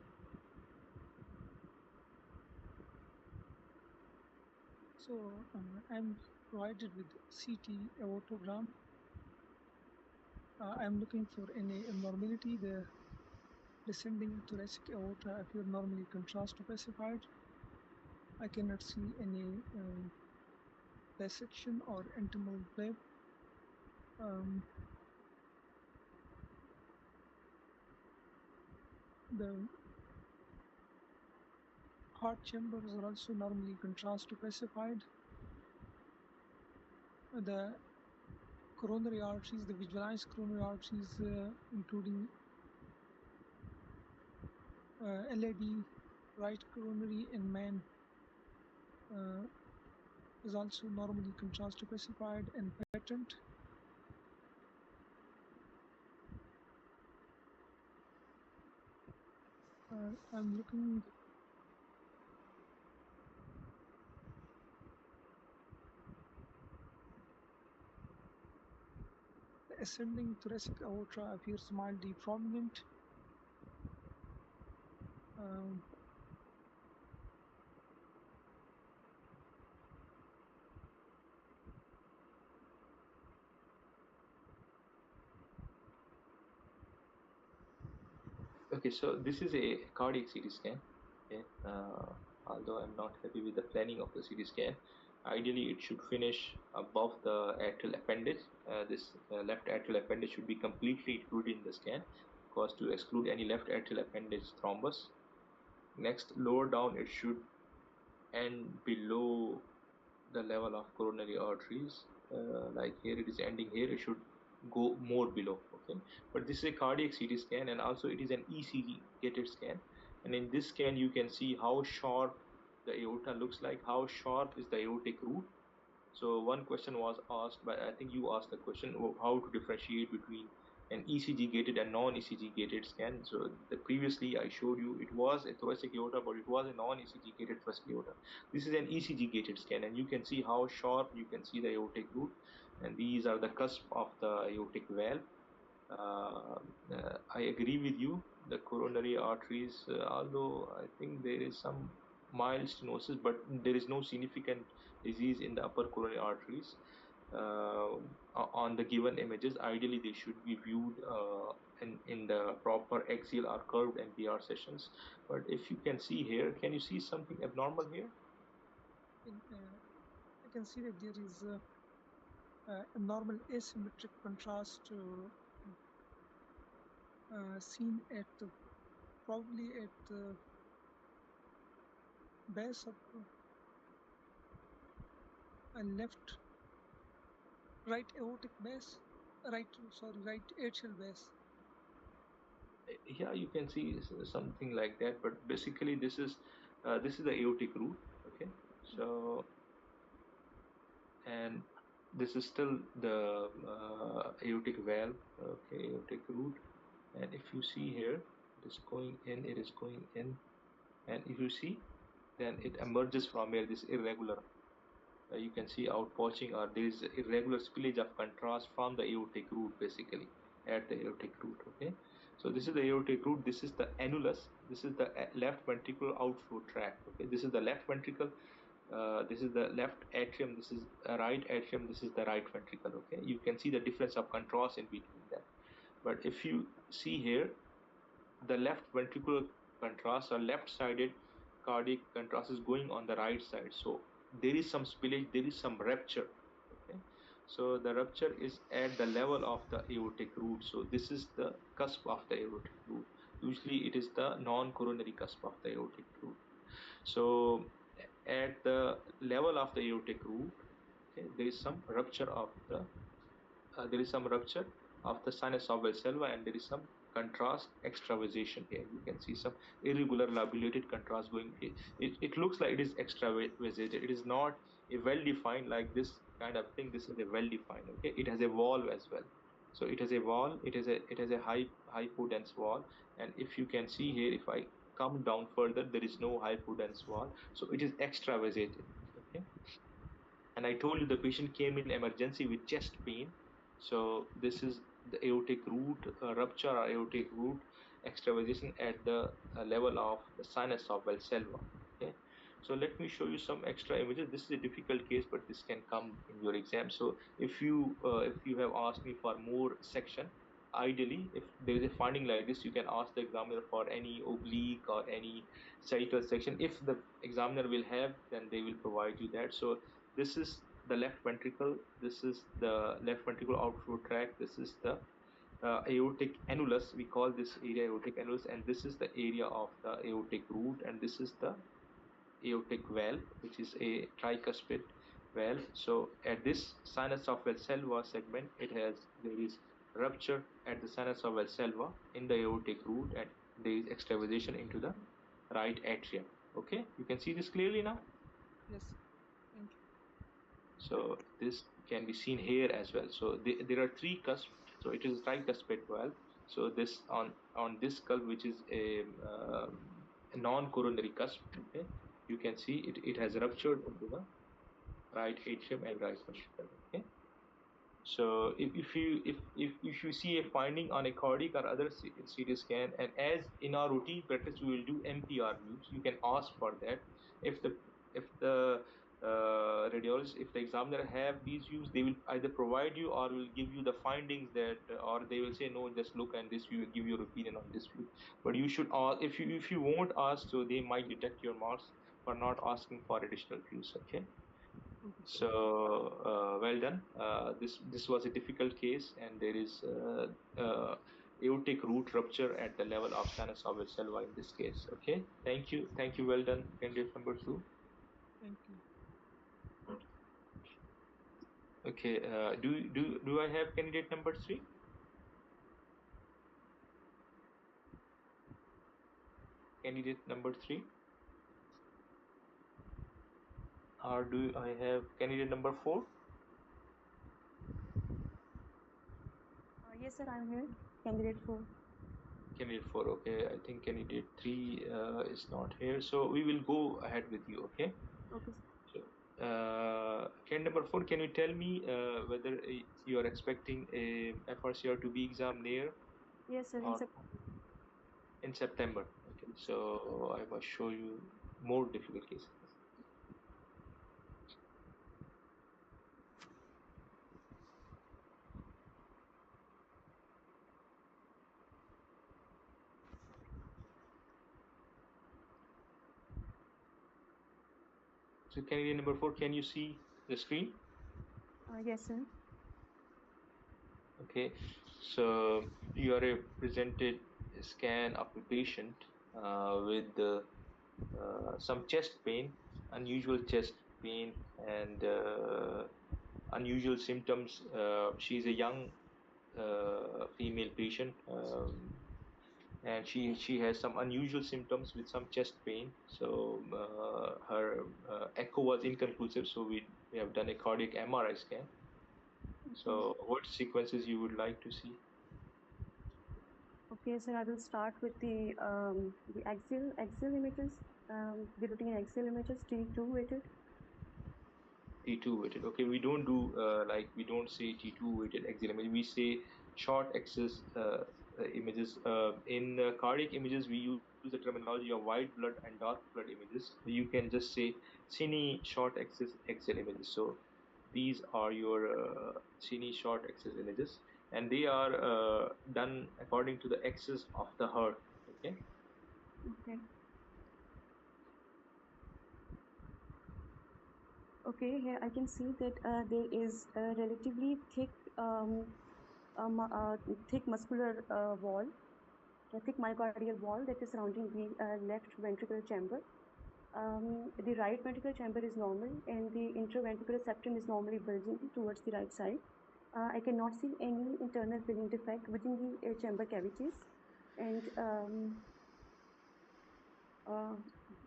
So I'm provided with CT aortogram. I'm looking for any abnormality. The descending thoracic aorta appear normally contrast opacified. I cannot see any dissection or intimal bleb. The heart chambers are also normally contrast opacified. The coronary arteries, the visualized coronary arteries, including LAD, right coronary in man, is also normally contrast opacified and patent. I'm looking the ascending thoracic aorta appears mildly prominent. Okay, so this is a cardiac CT scan. Okay, although I'm not happy with the planning of the CT scan, ideally it should finish above the atrial appendage. This left atrial appendage should be completely included in the scan, because to exclude any left atrial appendage thrombus. Next, lower down, it should end below the level of coronary arteries. Like here, it is ending here. It should go more below. Okay, but this is a cardiac CT scan, and also it is an ECG gated scan. And in this scan, you can see how sharp the aorta looks like. How sharp is the aortic root? So one question was asked by, I think you asked the question, how to differentiate between an ECG gated and non-ECG gated scan. So previously I showed you it was a thoracic aorta, but it was a non-ECG gated thoracic aorta. This is an ECG gated scan, and you can see how sharp you can see the aortic root, and these are the cusp of the aortic valve. I agree with you. The coronary arteries, although I think there is some mild stenosis, but there is no significant disease in the upper coronary arteries. On the given images, ideally they should be viewed in the proper axial or curved NPR sessions. But if you can see here, can you see something abnormal here? I can see that there is a normal asymmetric contrast seen at probably at the base of right aortic base, right atrial base. Yeah, you can see something like that, but basically this is the aortic root. Okay, so and this is still the aortic valve. Okay, aortic root, and if you see here, it is going in, and if you see, then it emerges from here, this irregular. You can see outpouching, or there is irregular spillage of contrast from the aortic root, basically at the aortic root. Okay, so this is the aortic root. This is the annulus. This is the left ventricular outflow tract. Okay, this is the left ventricle. This is the left atrium. This is a right atrium. This is the right ventricle. Okay, you can see the difference of contrast in between them. But if you see here, the left ventricular contrast or left-sided cardiac contrast is going on the right side. So there is some spillage, there is some rupture. Okay, so the rupture is at the level of the aortic root. So this is the cusp of the aortic root. Usually it is the non-coronary cusp of the aortic root. So at the level of the aortic root, okay, there is some rupture of the sinus of Valsalva, and there is some contrast extravasation here. You can see some irregular lobulated contrast going. It looks like it is extravasated. It is not a well-defined like this kind of thing. This is a well-defined. Okay, it has a valve as well. So it has a wall. It has a hypodense wall, and if you can see here, if I come down further, there is no hypodense wall. So it is extravasated. Okay, and I told you the patient came in emergency with chest pain. So this is the aortic root rupture or aortic root extravasation at the level of the sinus of Valsalva. Okay, so let me show you some extra images. This is a difficult case, but this can come in your exam. So if you have asked me for more section, ideally, if there is a finding like this, you can ask the examiner for any oblique or any sagittal section. If the examiner will have, then they will provide you that. So this is the left ventricle. This is the left ventricle outflow tract. This is the aortic annulus. We call this area aortic annulus, and this is the area of the aortic root, and this is the aortic valve, which is a tricuspid valve. So at this sinus of Valsalva segment, there is rupture at the sinus of Valsalva in the aortic root, and there is extravasation into the right atrium. Okay, you can see this clearly now. Yes, thank you. So this can be seen here as well. So there are three cusps. So it is tricuspid valve. So this on this curve, which is a non-coronary cusp, okay, you can see it has ruptured into the right atrium and right ventricle. Okay. So if you see a finding on a cardiac or other CT scan, and as in our routine practice we will do MPR views, you can ask for that. If the radiologist, if the examiner have these views, they will either provide you or will give you the findings that, or they will say no, just look and this view, give your opinion on this view. But you should ask. If you won't ask, so they might detect your marks for not asking for additional views. Okay. So well done. This was a difficult case, and there is aortic root rupture at the level of sinus of valve in this case. Okay, thank you. Well done, candidate number two. Thank you. Okay, do I have candidate number three? Candidate number three, or do I have candidate number four? Yes, sir, I'm here. Candidate 4. Candidate four. Okay, I think candidate three is not here, so we will go ahead with you. Okay. Okay. So, candidate number four, can you tell me whether you are expecting a FRCR to be exam near Yes, sir, in or September. in September? Okay, so I must show you more difficult cases. So candidate number four, can you see the screen? Yes, sir. Okay, so you are presented a scan of a patient with some chest pain, unusual chest pain, and unusual symptoms. She's a young female patient, and she has some unusual symptoms with some chest pain. So her echo was inconclusive, so we have done a cardiac MRI scan. So what sequences you would like to see? Okay, sir, I will start with the axial images, the routine axial images, T2 weighted. T2 weighted. Okay, we don't do we don't say T2 weighted axial image. We say short axis images. In cardiac images, we use the terminology of white blood and dark blood images. You can just say cine short axis axial images. So these are your cine short axis images, and they are done according to the axis of the heart. Okay. Okay. Okay, here I can see that there is a relatively thick, thick muscular wall, a thick myocardial wall that is surrounding the left ventricular chamber. The right ventricular chamber is normal, and the interventricular septum is normally bulging towards the right side. I cannot see any internal filling defect within the chamber cavities. And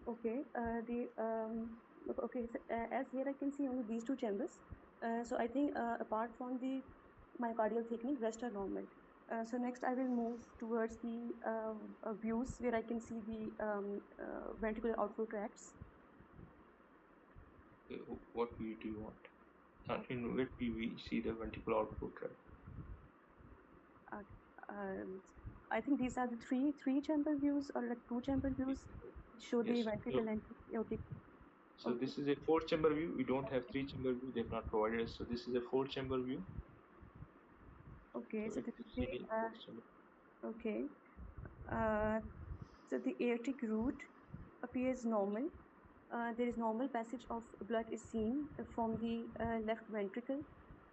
okay, so, as here I can see only these two chambers. So I think apart from the myocardial thickening, rest are normal. So next I will move towards the views where I can see the ventricular outflow tracts. What view do you want? In which view we see the ventricular outflow tract? I think these are the three chamber views, or like two chamber views, show the Yes. ventricle and aortic. So Okay. this is a four chamber view. We don't have three chamber view. They've not provided us. So this is a four chamber view. Okay. So So if this you is see the four chamber. okay. So the aortic root appears normal. There is normal passage of blood is seen from the left ventricle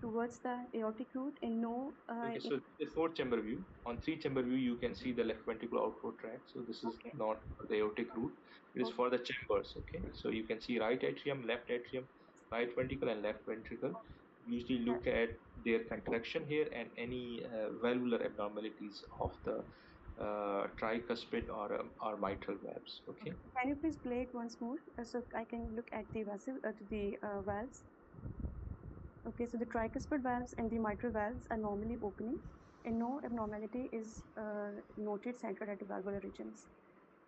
towards the aortic root, and no. Okay, so the four chamber view. On three chamber view, you can see the left ventricular outflow tract. So this is Okay. not for the aortic root. It is Okay. for the chambers. Okay, so you can see right atrium, right ventricle, and left ventricle. Usually look at their contraction here and any valvular abnormalities of the tricuspid or mitral valves. Okay. Can you please play it once more so I can look at the valves? Okay, so the tricuspid valves and the mitral valves are normally opening, and no abnormality is noted central at the valvular regions.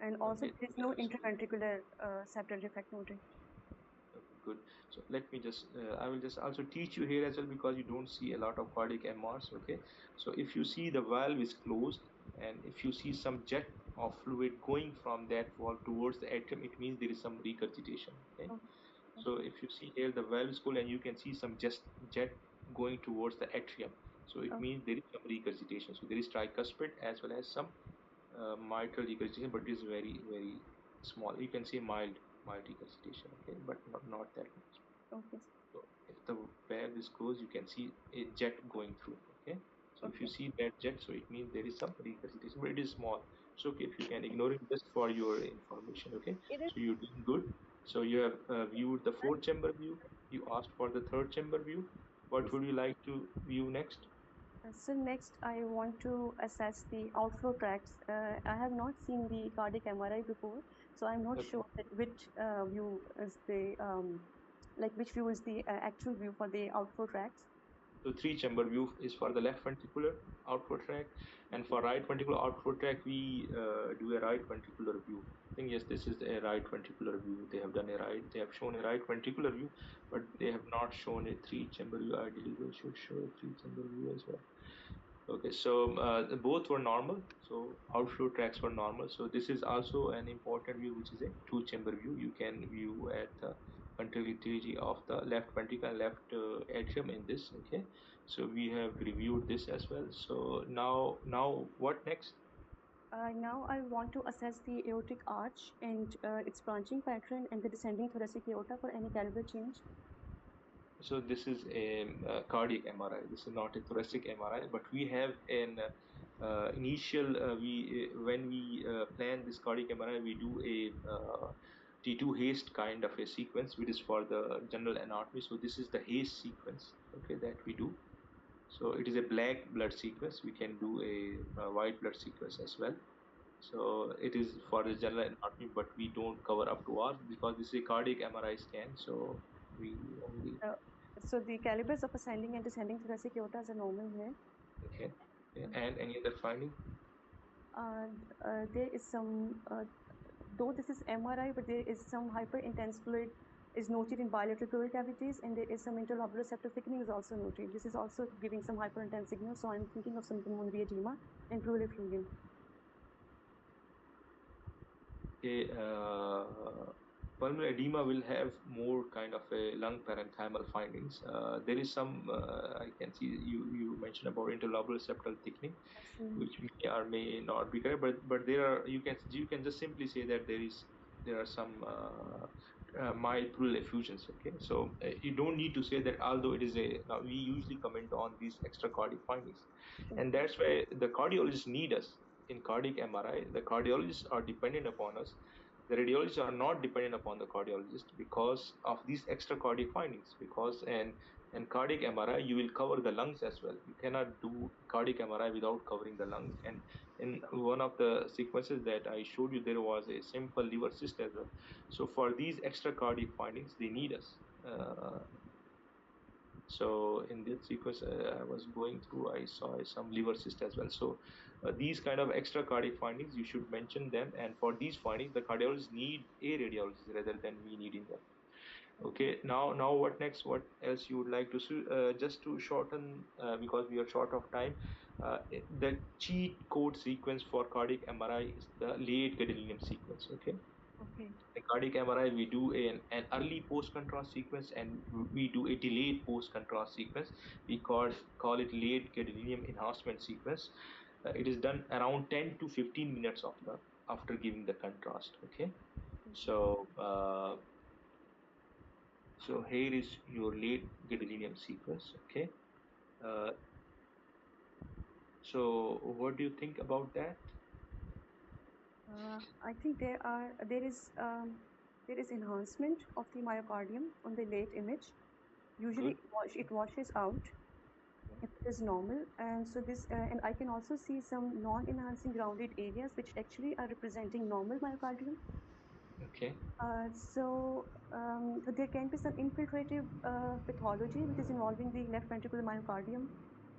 And also, Okay. there is no interventricular septal defect noted. Okay, good. So let me just, I will just also teach you here as well, because you don't see a lot of cardiac MRs. Okay. So if you see the valve is closed, and if you see some jet of fluid going from that valve towards the atrium, it means there is some regurgitation. Okay. Okay. So if you see here, the valve is cool and you can see some just jet going towards the atrium. So it Okay. means there is some regurgitation. So there is tricuspid as well as some mitral regurgitation, but it is very, very small. You can see mild regurgitation, okay, but not that much. Okay. So if the valve is closed, you can see a jet going through, okay. So if you Okay. see that jet, so it means there is some regurgitation, but it is small. So okay, if you can ignore it just for your information, okay. It is So you're doing good. So you have viewed the four chamber view. You asked for the third chamber view. What Yes. would you like to view next? So next, I want to assess the outflow tracts. I have not seen the cardiac MRI before, so I'm not Okay. sure that which view is the like which view is the actual view for the outflow tracts. So three chamber view is for the left ventricular outflow tract, and for right ventricular outflow tract, we do a right ventricular view. I think yes, this is a right ventricular view. They have done a right. They have shown a right ventricular view, but they have not shown a three chamber view. Ideally, they should show a three chamber view as well. Okay, so both were normal. So outflow tracks were normal. So this is also an important view, which is a two-chamber view. You can view at the contractility of the left ventricle and left atrium in this. Okay, so we have reviewed this as well. So now what next? Now I want to assess the aortic arch and its branching pattern and the descending thoracic aorta for any caliber change. So this is a cardiac MRI. This is not a thoracic MRI, but we have an initial we when we plan this cardiac MRI, we do a T2 haste kind of a sequence, which is for the general anatomy. So this is the haste sequence, okay, that we do. So it is a black blood sequence. We can do a white blood sequence as well. So it is for the general anatomy, but we don't cover up to ours because this is a cardiac MRI scan. So we only Uh, so the calibers of ascending and descending thoracic aortas are normal here. okay. Yeah. And any other finding? There is some, though this is MRI, but there is some hyper-intense fluid is noted in bilateral pleural cavities, and there is some interlobular septal thickening is also noted. This is also giving some hyper-intense signal, so I'm thinking of some pulmonary edema and pleural effluvium. Okay, pulmonary edema will have more kind of a lung parenchymal findings. There is some I can see you mentioned about interlobular septal thickening, which may or may not be correct, but there are you can just simply say that there are some mild pleural effusions. Okay, so you don't need to say that, although it is a now we usually comment on these extracardiac findings, and that's why the cardiologists need us in cardiac MRI. The cardiologists are dependent upon us. The radiologists are not dependent upon the cardiologist because of these extracardiac findings. Because and cardiac MRI, you will cover the lungs as well. You cannot do cardiac MRI without covering the lungs. And in one of the sequences that I showed you, there was a simple liver cyst as well. So for these extracardiac findings, they need us. So in this sequence I was going through, I saw some liver cyst as well. So these kind of extra cardiac findings, you should mention them. And for these findings, the cardiologists need a radiologist rather than me needing them. Okay, now what next? What else you would like to see? Just to shorten, because we are short of time, the cheat code sequence for cardiac MRI is the late gadolinium sequence. Okay. Okay. In cardiac MRI, we do an early post-contrast sequence and we do a delayed post-contrast sequence. We call it late gadolinium enhancement sequence. It is done around 10 to 15 minutes after giving the contrast. Okay, so so here is your late gadolinium sequence. Okay, uh, so what do you think about that? I think there is enhancement of the myocardium on the late image. Usually Good. it washes out if it is normal, and so this and I can also see some non-enhancing grounded areas which actually are representing normal myocardium. Okay. So there can be some infiltrative pathology which is involving the left ventricular myocardium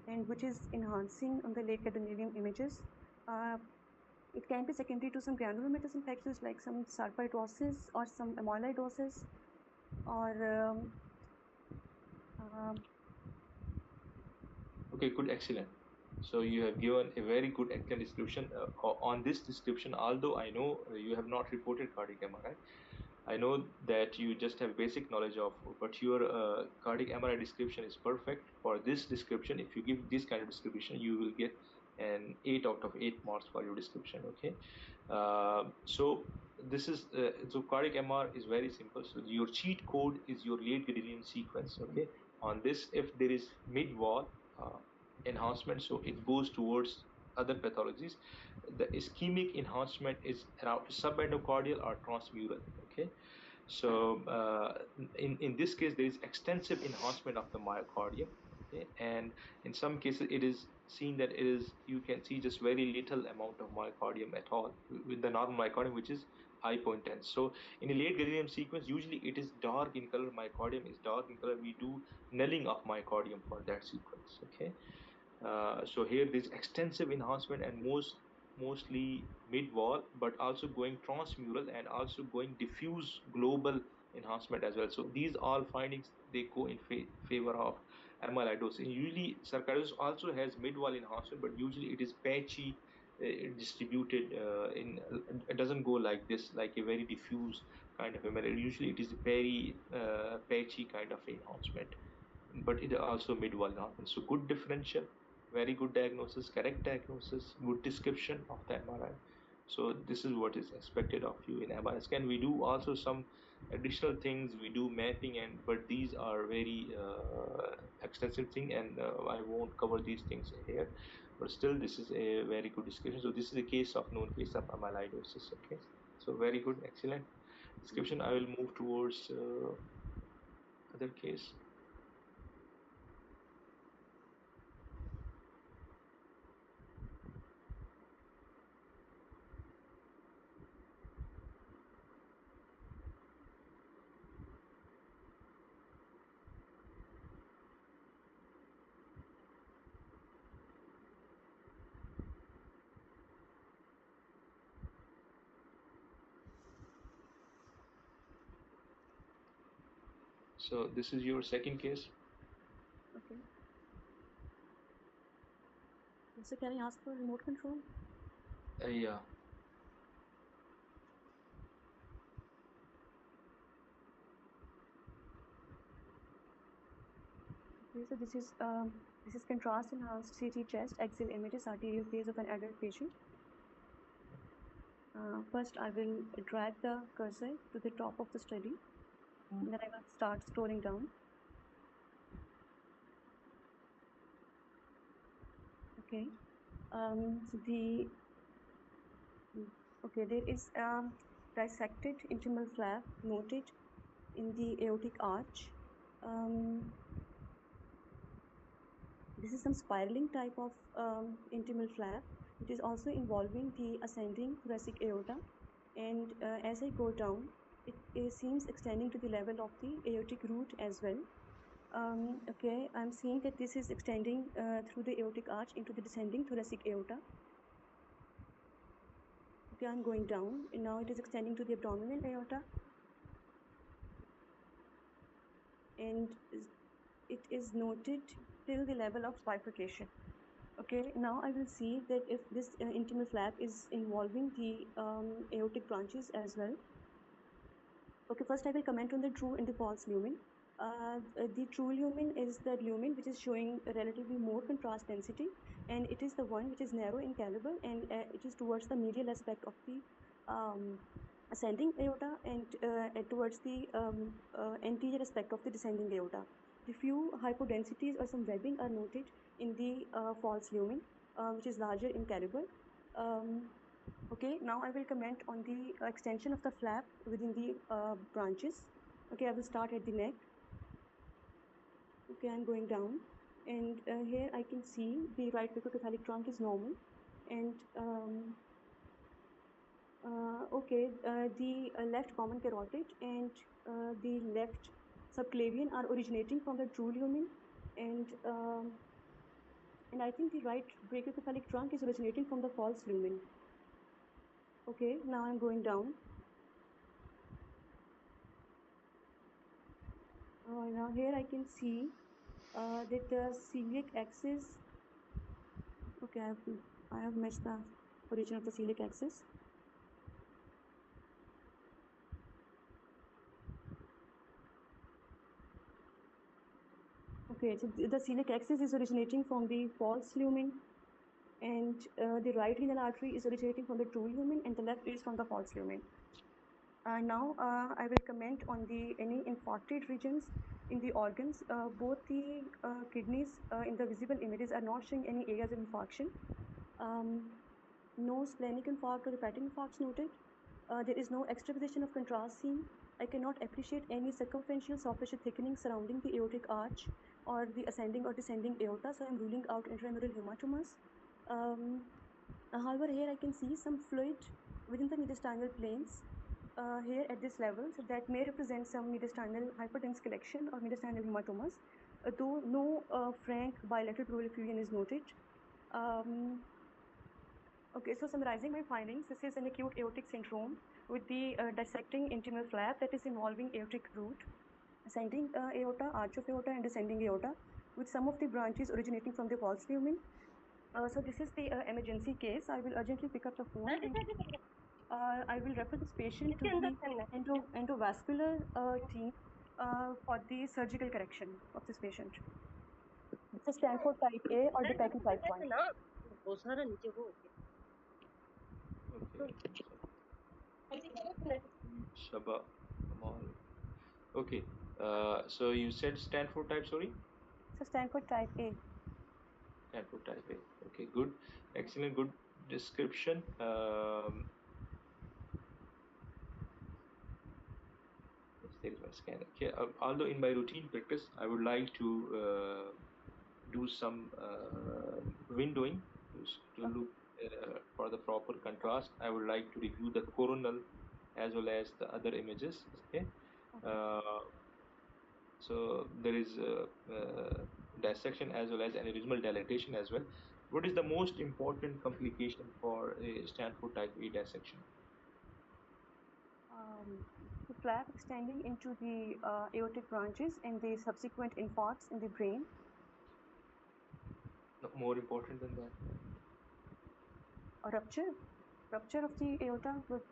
and which is enhancing on the late gadolinium images. It can be secondary to some granulomatous infections like some sarcoidosis or some amyloidosis, or Okay, good, excellent. So you have given a very good, excellent description. On this description, although I know you have not reported cardiac MRI, I know that you just have basic knowledge of, but your cardiac MRI description is perfect. For this description, if you give this kind of description, you will get an 8 out of 8 marks for your description. Okay, so this is so cardiac MR is very simple. So your cheat code is your late gadolinium sequence. Okay, on this, if there is mid wall enhancement, so it goes towards other pathologies. The ischemic enhancement is around subendocardial or transmural. Okay, so in this case, there is extensive enhancement of the myocardium. Okay, and in some cases, it is seen that it is, you can see just very little amount of myocardium at all with the normal myocardium, which is hypointense. So in a late gadolinium sequence, usually it is dark in color. Myocardium is dark in color. We do nulling of myocardium for that sequence. Okay, so here there's extensive enhancement and mostly mid wall, but also going transmural and also going diffuse global enhancement as well. So these all findings, they go in favor of amyloidosis. Usually sarcoidosis also has mid wall enhancement, but usually it is patchy, distributed it doesn't go like this, like a very diffuse kind of amyloid. Usually it is a very patchy kind of enhancement, but it also mid wall enhancement. So good differential, very good diagnosis, correct diagnosis, good description of the MRI. So this is what is expected of you in MRI scan. We do also some additional things. We do mapping, and but these are very extensive thing, and I won't cover these things here. But still, this is a very good description. So this is a case of known case of amyloidosis. Okay, so very good, excellent description. I will move towards other case. So this is your second case. Okay. So can I ask for remote control? Yeah. Okay, so this is contrast enhanced CT chest axial images arterial phase of an adult patient. First, I will drag the cursor to the top of the study. Then I will start scrolling down. Okay. So there is dissected intimal flap noted in the aortic arch. This is some spiraling type of intimal flap. It is also involving the ascending thoracic aorta, and as I go down, it seems extending to the level of the aortic root as well. Okay, I'm seeing that this is extending through the aortic arch into the descending thoracic aorta. Okay, I'm going down, and now it is extending to the abdominal aorta, and it is noted till the level of bifurcation. Okay, now I will see that if this intimal flap is involving the aortic branches as well. Okay, first I will comment on the true and the false lumen. The true lumen is the lumen which is showing a relatively more contrast density, and it is the one which is narrow in caliber, and it is towards the medial aspect of the ascending aorta and towards the anterior aspect of the descending aorta. The few hypodensities or some webbing are noted in the false lumen, which is larger in caliber. Okay, now I will comment on the extension of the flap within the branches. Okay, I will start at the neck. Okay, I'm going down, and here I can see the right microcephalic trunk is normal, and the left common carotid and the left subclavian are originating from the true lumen, and I think the right brachiocephalic trunk is originating from the false lumen. Okay, now I'm going down. Now here I can see that the celiac axis. Okay, I have missed the origin of the celiac axis. Okay, so the celiac axis is originating from the false lumen, and the right renal artery is originating from the true lumen, and the left is from the false lumen. Now I will comment on any infarcted regions in the organs. Both the kidneys in the visible images are not showing any areas of infarction. No splenic infarct or hepatic infarcts noted. There is no extravasation of contrast seen. I cannot appreciate any circumferential soft tissue thickening surrounding the aortic arch or the ascending or descending aorta, so I'm ruling out intramural hematomas. However, here I can see some fluid within the mediastinal planes here at this level, so that may represent some mediastinal hyperdense collection or mediastinal hematomas, though no frank bilateral pleural effusion is noted. Okay, so summarizing my findings, this is an acute aortic syndrome with the dissecting intimal flap that is involving aortic root, ascending aorta, arch of aorta, and descending aorta, with some of the branches originating from the false lumen. So this is the emergency case. I will urgently pick up the phone and I will refer this patient to the endovascular team for the surgical correction of this patient. It's a Stanford type A or Depaki type 1. Okay. Shaba Kamal. Okay. So you said Stanford type, sorry? So Stanford type A. Stanford type A. Okay, good. Excellent, good description. There is my scan. Okay, although in my routine practice, I would like to do some windowing to look for the proper contrast. I would like to review the coronal as well as the other images. Okay. So there is dissection as well as aneurysmal dilatation as well. What is the most important complication for a Stanford type A dissection? The flap extending into the aortic branches and the subsequent infarcts in the brain. No, more important than that. A rupture of the aorta with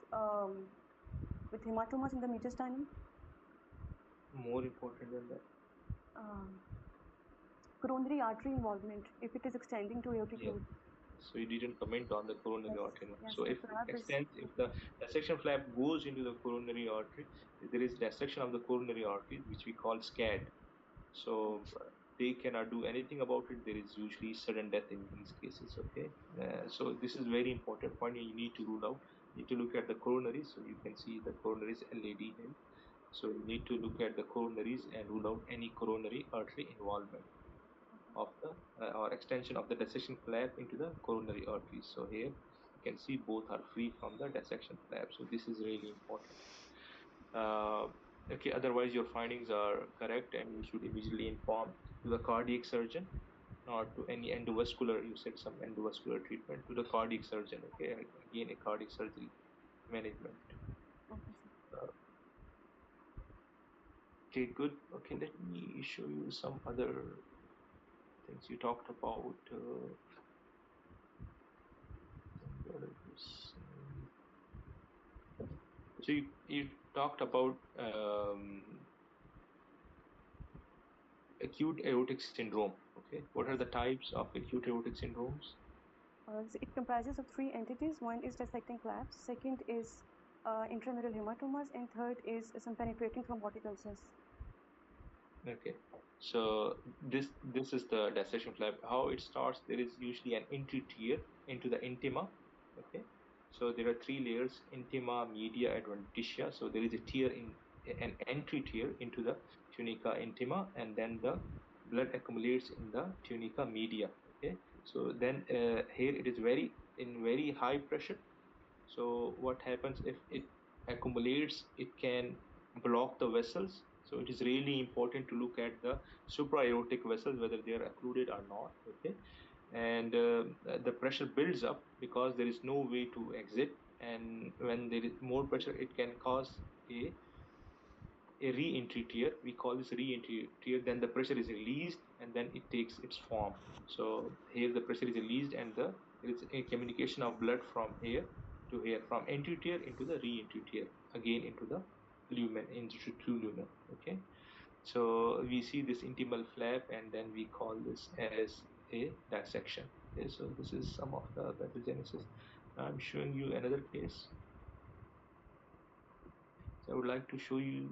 hematomas in the mediastinum. More important than that. Coronary artery involvement if it is extending to aortic root. So you didn't comment on the coronary artery. Yes, so if it extends, if the dissection flap goes into the coronary artery, there is dissection of the coronary artery, which we call SCAD. So they cannot do anything about it. There is usually sudden death in these cases. Okay, so this is very important point. You need to rule out. You need to look at the coronaries. So you can see the coronaries LAD here. So you need to look at the coronaries and rule out any coronary artery involvement of the or extension of the dissection flap into the coronary arteries. So here you can see both are free from the dissection flap. So this is really important. Okay, otherwise your findings are correct and you should immediately inform to the cardiac surgeon or to any endovascular, you said some endovascular treatment, to the cardiac surgeon. Okay, again a cardiac surgery management. Okay, good. Okay, let me show you some other things you talked about. So you talked about acute aortic syndrome. Okay, what are the types of acute aortic syndromes? So it comprises of three entities. One is dissecting flaps, second is intramural hematomas, and third is some penetrating thrombotic ulcers. Okay, so this is the dissection flap. How it starts? There is usually an entry tear into the intima. Okay, so there are three layers: intima, media, adventitia. So there is a tear in an entry tear into the tunica intima, and then the blood accumulates in the tunica media. Okay, so then here it is very high pressure. So what happens if it accumulates? It can block the vessels. So it is really important to look at the supraaortic vessels, whether they are occluded or not. Okay, and the pressure builds up because there is no way to exit, and when there is more pressure, it can cause a a re-entry tear. We call this re-entry tear. Then the pressure is released and then it takes its form. So here the pressure is released and there is a communication of blood from here to here, from entry tear into the re-entry tear, again into the lumen, into true lumen. Okay. So we see this intimal flap and then we call this as a dissection. Okay. So this is some of the pathogenesis. I'm showing you another case. So I would like to show you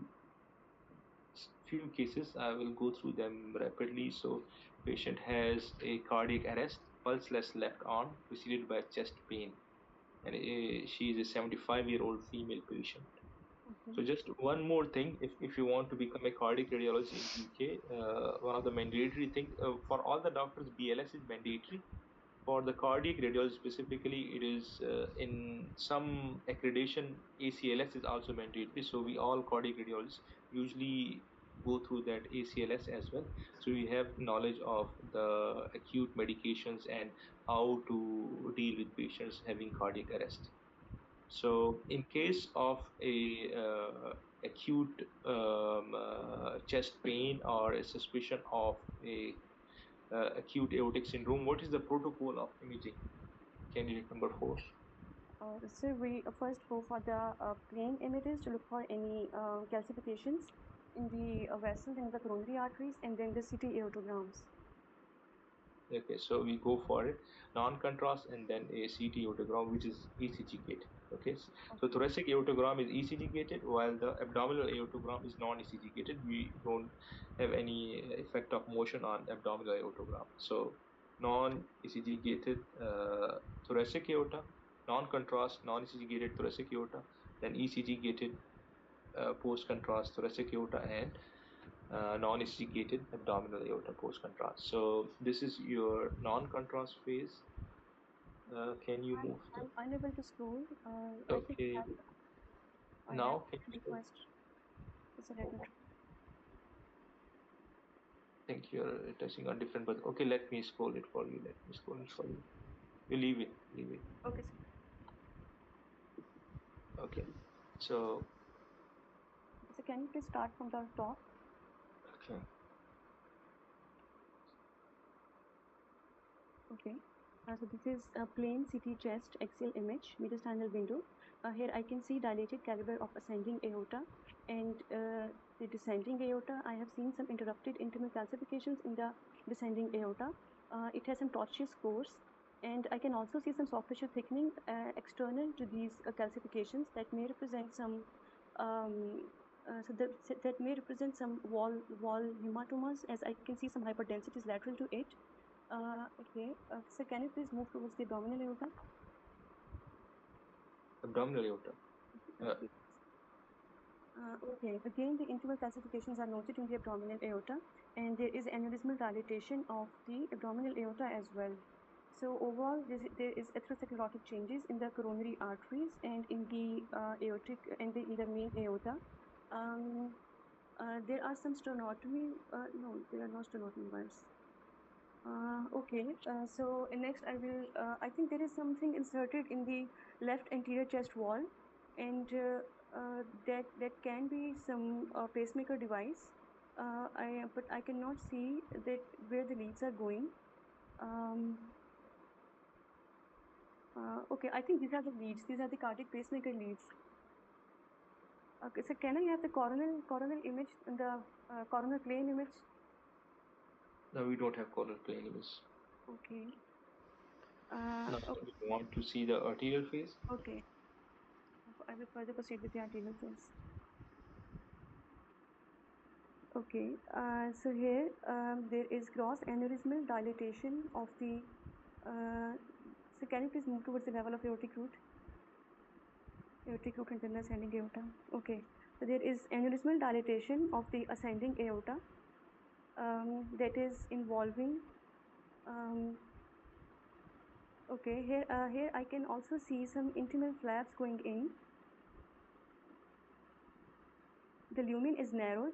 few cases. I will go through them rapidly. So patient has a cardiac arrest, pulseless left arm preceded by chest pain, and she is a 75-year-old female patient. Okay. So just one more thing, if you want to become a cardiac radiologist in UK, one of the mandatory things for all the doctors, BLS is mandatory. For the cardiac radiology specifically, it is in some accreditation, ACLS is also mandatory. So we all cardiac radiologists usually go through that ACLS as well. So we have knowledge of the acute medications and how to deal with patients having cardiac arrest. So in case of a acute chest pain or a suspicion of a acute aortic syndrome, what is the protocol of imaging? Candidate number 4. So we first go for the plain images to look for any calcifications in the vessels in the coronary arteries, and then the CT aortograms. Okay, so we go for it, non-contrast and then a CT aortogram, which is ECG gated. Okay, so thoracic aortogram is ECG gated, while the abdominal aortogram is non-ECG gated. We don't have any effect of motion on abdominal aortogram. So non-ECG gated thoracic aorta, non-contrast, non-ECG gated thoracic aorta, then ECG gated post-contrast thoracic aorta, and non-ECG gated abdominal aorta post-contrast. So this is your non-contrast phase. Can you move? I'm unable to scroll. Okay. Now can you request. Let me try. I think you're touching on different, but okay, let me scroll it for you. You leave it. Okay. Okay. So Can you please start from the top? okay. Okay. So this is a plain CT chest axial image, mediastinal window. Here I can see dilated caliber of ascending aorta, and the descending aorta, I have seen some interrupted intimal calcifications in the descending aorta. It has some tortuous course, and I can also see some soft tissue thickening external to these calcifications that may represent some that may represent some wall hematomas, as I can see some hyperdensities lateral to it. Okay, so can you please move towards the abdominal aorta? Abdominal aorta. Okay, again the intimal calcifications are noted in the abdominal aorta, and there is aneurysmal dilatation of the abdominal aorta as well. So overall, there is atherosclerotic changes in the coronary arteries and in the aortic and in the main aorta. There are some sternotomy. No, there are no sternotomy wires. Okay, so next I think there is something inserted in the left anterior chest wall, and that can be some pacemaker device. But I cannot see that where the leads are going. Okay, I think these are the leads. These are the cardiac pacemaker leads. Okay, so can I have the coronal image and the coronal plane image? No, we don't have coronal plane image. Okay. Now, you want to see the arterial phase? Okay. I will further proceed with the arterial phase. Okay. So here there is gross aneurysmal dilatation of the. So can you please move towards the level of aortic root? Aortic root and then the ascending aorta. Okay. So there is aneurysmal dilatation of the ascending aorta that is involving. Okay, here I can also see some intimal flaps going in. The lumen is narrowed.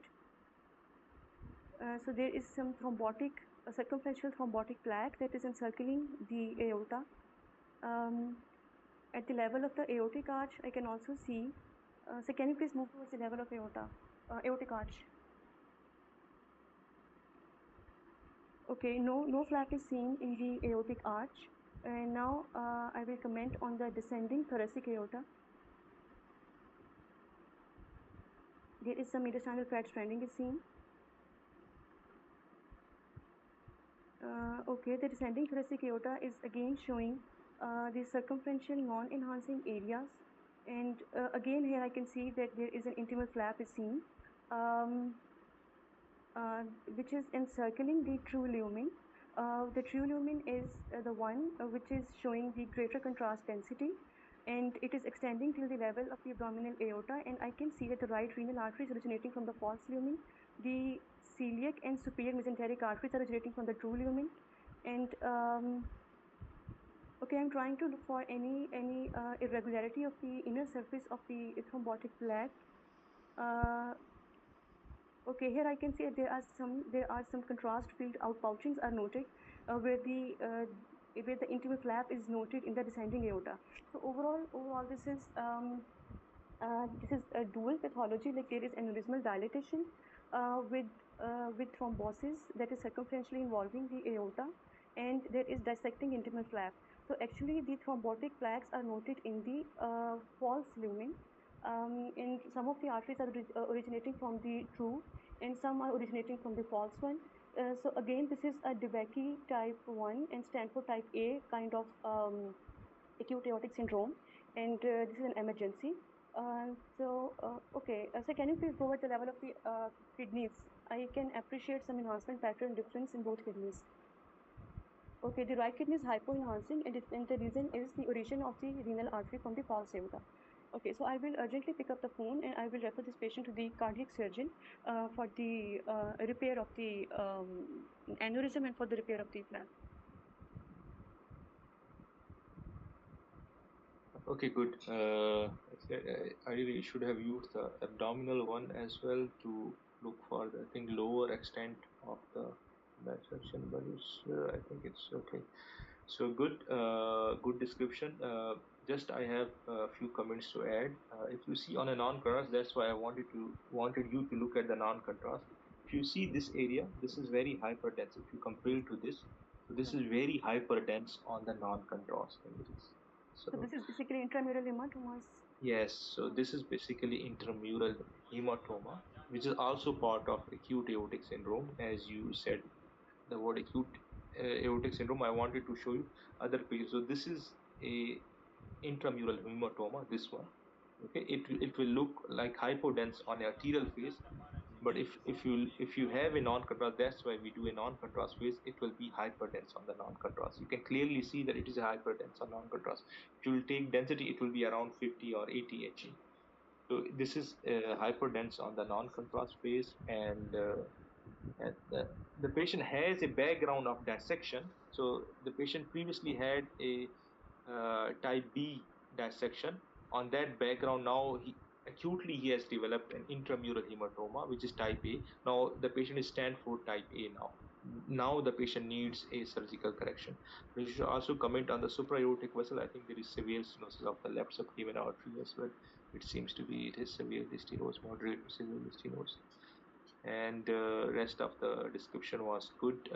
So there is some thrombotic, circumferential thrombotic plaque that is encircling the aorta. At the level of the aortic arch, I can also see. So can you please move towards the level of aorta? aortic arch. Okay, no flap is seen in the aortic arch. And now I will comment on the descending thoracic aorta. There is some mediastinal fat stranding is seen. Okay, the descending thoracic aorta is again showing the circumferential non-enhancing areas. And again here I can see that there is an intimal flap is seen, which is encircling the true lumen. The true lumen is the one which is showing the greater contrast density, and it is extending till the level of the abdominal aorta, and I can see that the right renal artery is originating from the false lumen. The celiac and superior mesenteric arteries are originating from the true lumen. And okay, I'm trying to look for any irregularity of the inner surface of the thrombotic plaque. Okay, here I can see there are some contrast filled outpouchings are noted where the intimal flap is noted in the descending aorta. So overall this is a dual pathology. Like there is aneurysmal dilatation with thrombosis that is circumferentially involving the aorta, and there is dissecting intimal flap. So actually the thrombotic plaques are noted in the false lumen. And some of the arteries are originating from the true, and some are originating from the false one. So again, this is a DeBakey type 1 and Stanford type A kind of acute aortic syndrome, and this is an emergency. Okay, so can you please go at the level of the kidneys? I can appreciate some enhancement pattern difference in both kidneys. Okay, the right kidney is hypoenhancing, and the reason is the origin of the renal artery from the false aorta. Okay, so I will urgently pick up the phone and I will refer this patient to the cardiac surgeon for the repair of the aneurysm and for the repair of the flap. Okay, good. Ideally, you should have used the abdominal one as well to look for the, I think, lower extent of the dissection, but it's, I think it's okay. So good, good description. Just I have a few comments to add. If you see on a non-contrast, that's why I wanted you to look at the non-contrast. If you see this area, this is very hyperdense. If you compare to this, so this is very hyperdense on the non-contrast images. So this is basically intramural hematomas. Yes, so this is basically intramural hematoma, which is also part of acute aortic syndrome. As you said, the word acute aortic syndrome, I wanted to show you other pictures. So this is a intramural hematoma, this one. Okay, it will look like hypodense on arterial phase, but if you have a non-contrast, that's why we do a non-contrast phase, it will be hyperdense on the non-contrast. You can clearly see that it is hyperdense on non-contrast. If you will take density, it will be around 50 or 80 He. So this is hyperdense on the non-contrast phase, and the patient has a background of dissection. So the patient previously had a type B dissection. On that background, now acutely he has developed an intramural hematoma, which is type A. Now the patient is Stanford type A now. Now the patient needs a surgical correction. We should also comment on the supraortic vessel. I think there is severe stenosis of the left subclavian artery as well. It seems to be, it is severely stenosed, moderate to severely stenosed. And rest of the description was good.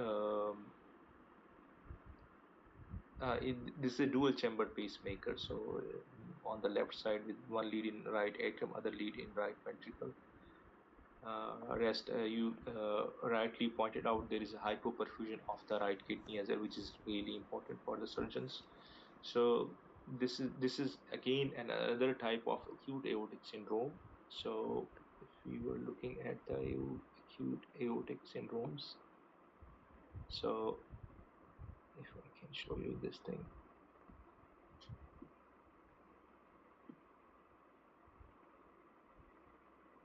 This is a dual chamber pacemaker, so on the left side with one lead in right atrium, other lead in right ventricle. Rest, you rightly pointed out there is a hypoperfusion of the right kidney as well, which is really important for the surgeons. So this is again another type of acute aortic syndrome. So if we were looking at the acute aortic syndromes, so if I can show you this thing.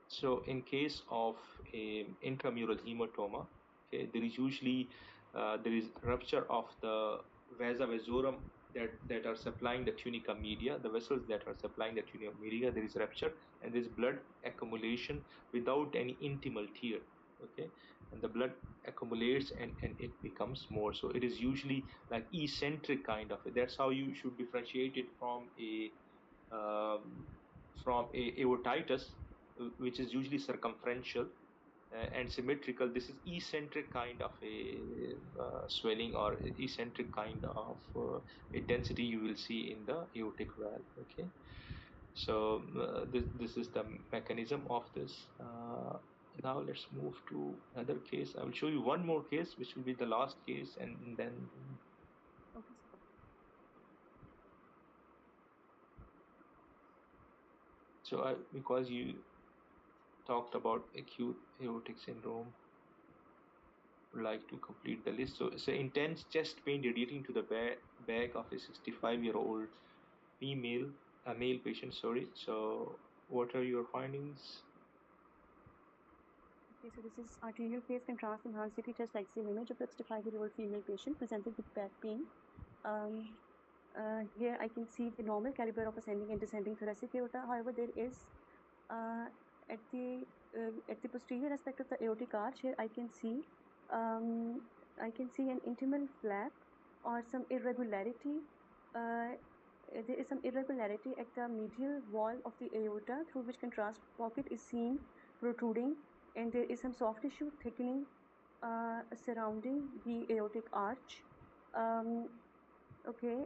So in case of a intramural hematoma, okay, there is usually there is rupture of the vasa vasorum that are supplying the tunica media, the vessels that are supplying the tunica media. There is rupture and there is blood accumulation without any intimal tear. Okay, and the blood accumulates and it becomes more. So it is usually like eccentric kind of it. That's how you should differentiate it from a aortitis, which is usually circumferential and symmetrical. This is eccentric kind of a swelling or eccentric kind of a density you will see in the aortic valve. Okay, so this is the mechanism of this. Now let's move to another case. I will show you one more case, which will be the last case, and then. Okay. So because you talked about acute aortic syndrome, would like to complete the list. So intense chest pain radiating to the back of a 65-year-old male patient. Sorry. So what are your findings? Okay, so this is arterial phase contrast enhanced CT chest X-ray image of a 65-year-old female patient presented with back pain. Here I can see the normal caliber of ascending and descending thoracic aorta. However, there is at the posterior aspect of the aortic arch, here I can see an intimal flap or some irregularity. There is some irregularity at the medial wall of the aorta through which contrast pocket is seen protruding, and there is some soft tissue thickening surrounding the aortic arch. Okay,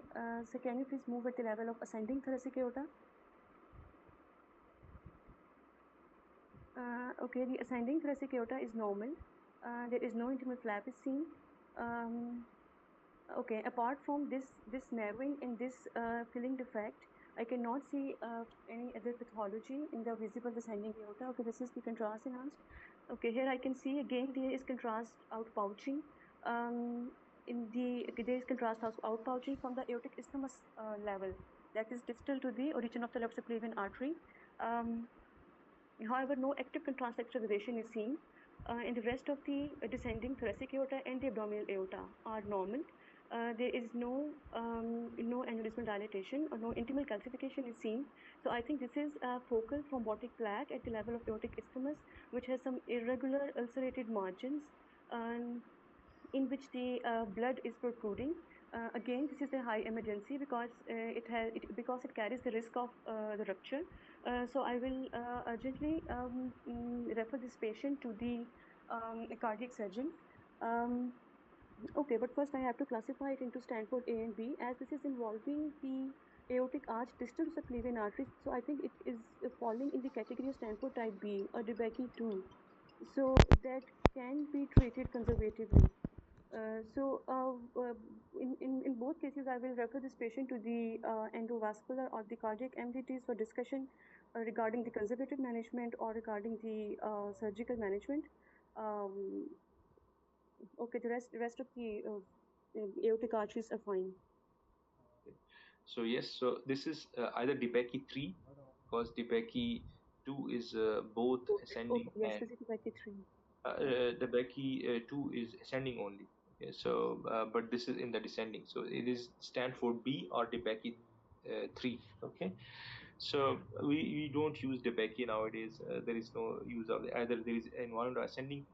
so can you please move at the level of ascending thoracic aorta? Okay, the ascending thoracic aorta is normal. There is no intimal flap is seen. Okay, apart from this narrowing and this filling defect, I cannot see any other pathology in the visible ascending aorta. Okay, this is the contrast enhanced. Okay, here I can see again there is contrast outpouching. There is contrast outpouching from the aortic isthmus level, that is distal to the origin of the left subclavian artery. However, no active contrast extravasation is seen. And the rest of the descending thoracic aorta and the abdominal aorta are normal. There is no aneurysmal dilatation or no intimal calcification is seen. So I think this is a focal thrombotic plaque at the level of aortic isthmus, which has some irregular ulcerated margins in which the blood is protruding. Again, this is a high emergency because it carries the risk of the rupture. So I will urgently refer this patient to the cardiac surgeon. Okay, but first I have to classify it into Stanford A and B, as this is involving the aortic arch distal subclavian artery. So I think it is falling in the category of Stanford type B or DeBakey 2. So that can be treated conservatively. In both cases, I will refer this patient to the endovascular or the cardiac MDTs for discussion regarding the conservative management or regarding the surgical management. Okay, the rest of the aortic arteries are fine. So yes, so this is either DeBakey 3, because DeBakey 2 is both ascending. Yes, this is DeBakey 3. DeBakey 2 is ascending only. Okay, so but this is in the descending. So it is Stanford B or DeBakey 3. Okay, so we don't use DeBakey nowadays. There is no use of either there is involved ascending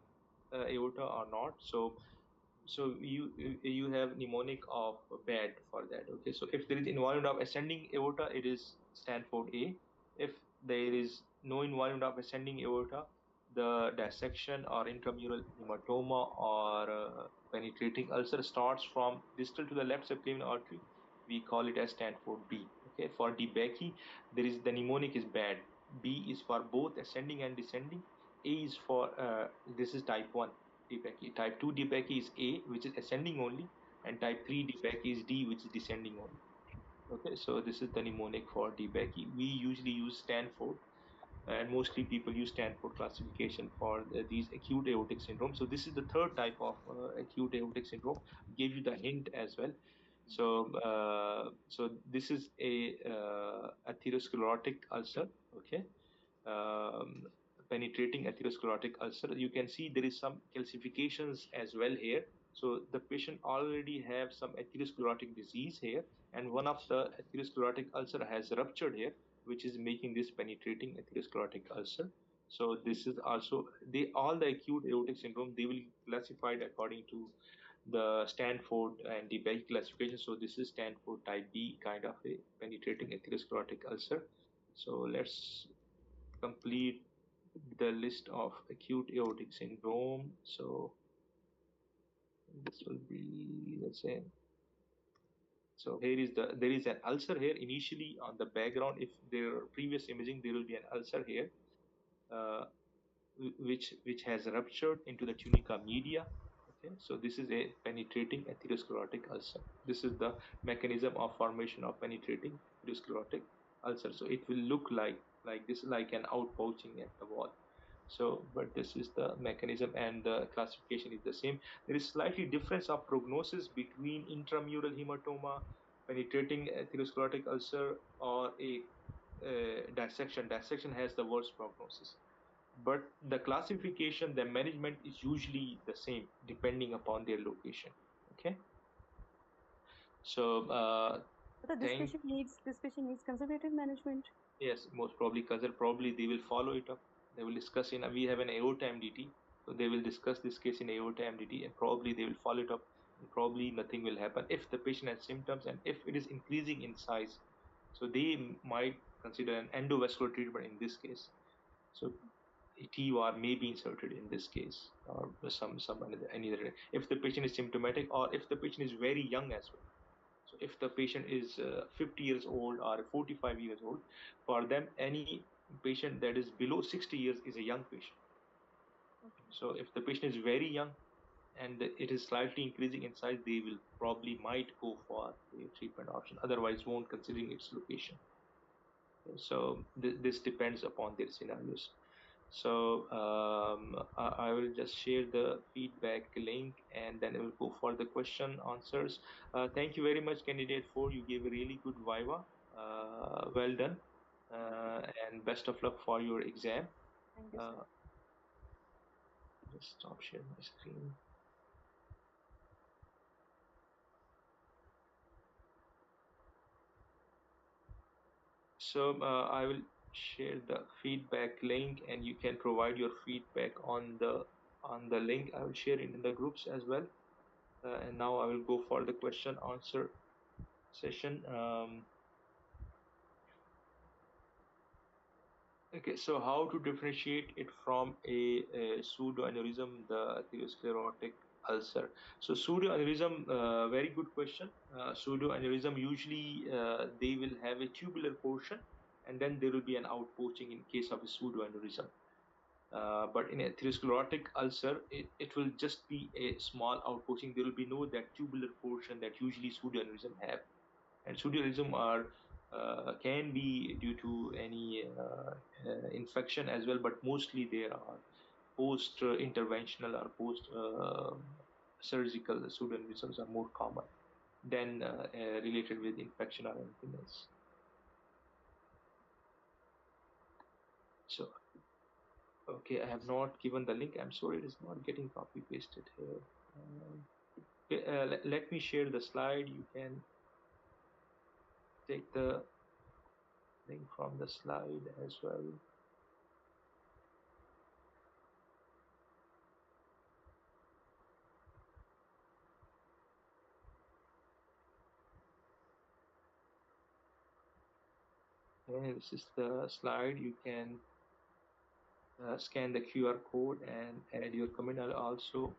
aorta or not. So you have mnemonic of bad for that. Okay, so if there is involvement of ascending aorta, it is Stanford A. If there is no involvement of ascending aorta, the dissection or intramural hematoma or penetrating ulcer starts from distal to the left subclavian artery. We call it as Stanford B. Okay, for DeBakey, there is the mnemonic is bad. B is for both ascending and descending. A is for this is type 1 DeBakey. Type 2 DeBakey is A, which is ascending only, and type 3 DeBakey is D, which is descending only. Okay, so this is the mnemonic for DeBakey. We usually use Stanford, and mostly people use Stanford classification for these acute aortic syndrome. So this is the third type of acute aortic syndrome. Gave you the hint as well. So this is a atherosclerotic ulcer. Okay. Penetrating atherosclerotic ulcer. You can see there is some calcifications as well here. So the patient already have some atherosclerotic disease here, and one of the atherosclerotic ulcer has ruptured here, which is making this penetrating atherosclerotic ulcer. So this is also all the acute aortic syndrome, they will classified according to the Stanford and the Bell classification. So this is Stanford type B kind of a penetrating atherosclerotic ulcer. So let's complete the list of acute aortic syndrome. So this will be, let's say, so here is there is an ulcer here initially on the background. If there are previous imaging, there will be an ulcer here, uh, which has ruptured into the tunica media. Okay, so this is a penetrating atherosclerotic ulcer. This is the mechanism of formation of penetrating atherosclerotic ulcer. So it will look like this, like an outpouching at the wall. So, but this is the mechanism, and the classification is the same. There is slightly difference of prognosis between intramural hematoma, penetrating atherosclerotic ulcer, or a dissection. Dissection has the worst prognosis, but the classification, the management is usually the same depending upon their location. Okay, so So this patient needs conservative management. yes, most probably, probably they will follow it up. They will discuss we have an aorta MDT, so they will discuss this case in aorta MDT, and probably they will follow it up, and probably nothing will happen if the patient has symptoms and if it is increasing in size. So they might consider an endovascular treatment in this case. So TUR may be inserted in this case, or any other, if the patient is symptomatic or if the patient is very young as well. So if the patient is 50 years old or 45 years old, for them, any patient that is below 60 years is a young patient. Okay. So if the patient is very young and it is slightly increasing in size, they will probably might go for a treatment option. Otherwise, won't, considering its location. So this depends upon their scenarios. So I will just share the feedback link, and then I will go for the question answers. Thank you very much, candidate 4. You gave a really good viva. Well done. And best of luck for your exam. Thank you, sir. Just stop sharing my screen. So I will share the feedback link, and you can provide your feedback on the link. I will share it in the groups as well. And now I will go for the question answer session. Okay, so how to differentiate it from a pseudoaneurysm, the atherosclerotic ulcer? So pseudoaneurysm, very good question. Pseudoaneurysm, usually they will have a tubular portion, and then there will be an outpouching in case of a pseudoaneurysm. But in atherosclerotic ulcer, it will just be a small outpouching. There will be no that tubular portion that usually pseudoaneurysm have. And pseudoaneurysm can be due to any infection as well, but mostly there are post-interventional or post-surgical pseudoaneurysms are more common than related with infection or anything else. So, okay, I have not given the link. I'm sorry, it is not getting copy pasted here. Okay, let me share the slide. You can take the link from the slide as well. Okay, this is the slide. You can scan the QR code and add your comment. I'll also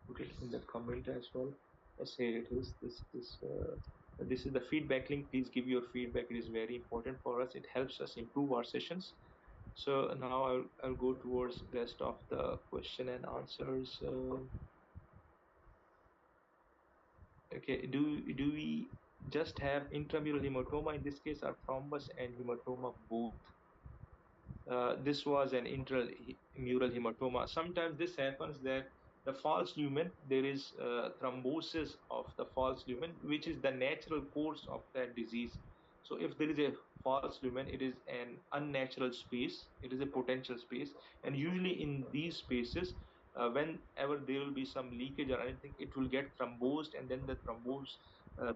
put it in the comment as well. Yes, here it is. This is the feedback link. Please give your feedback. It is very important for us. It helps us improve our sessions. So now I'll go towards rest of the question and answers. Okay, do we just have intramural hematoma in this case, or thrombus and hematoma both? This was an intramural hematoma. Sometimes this happens that the false lumen, there is thrombosis of the false lumen, which is the natural course of that disease. So if there is a false lumen, it is an unnatural space. It is a potential space. And usually in these spaces, whenever there will be some leakage or anything, it will get thrombosed, and then the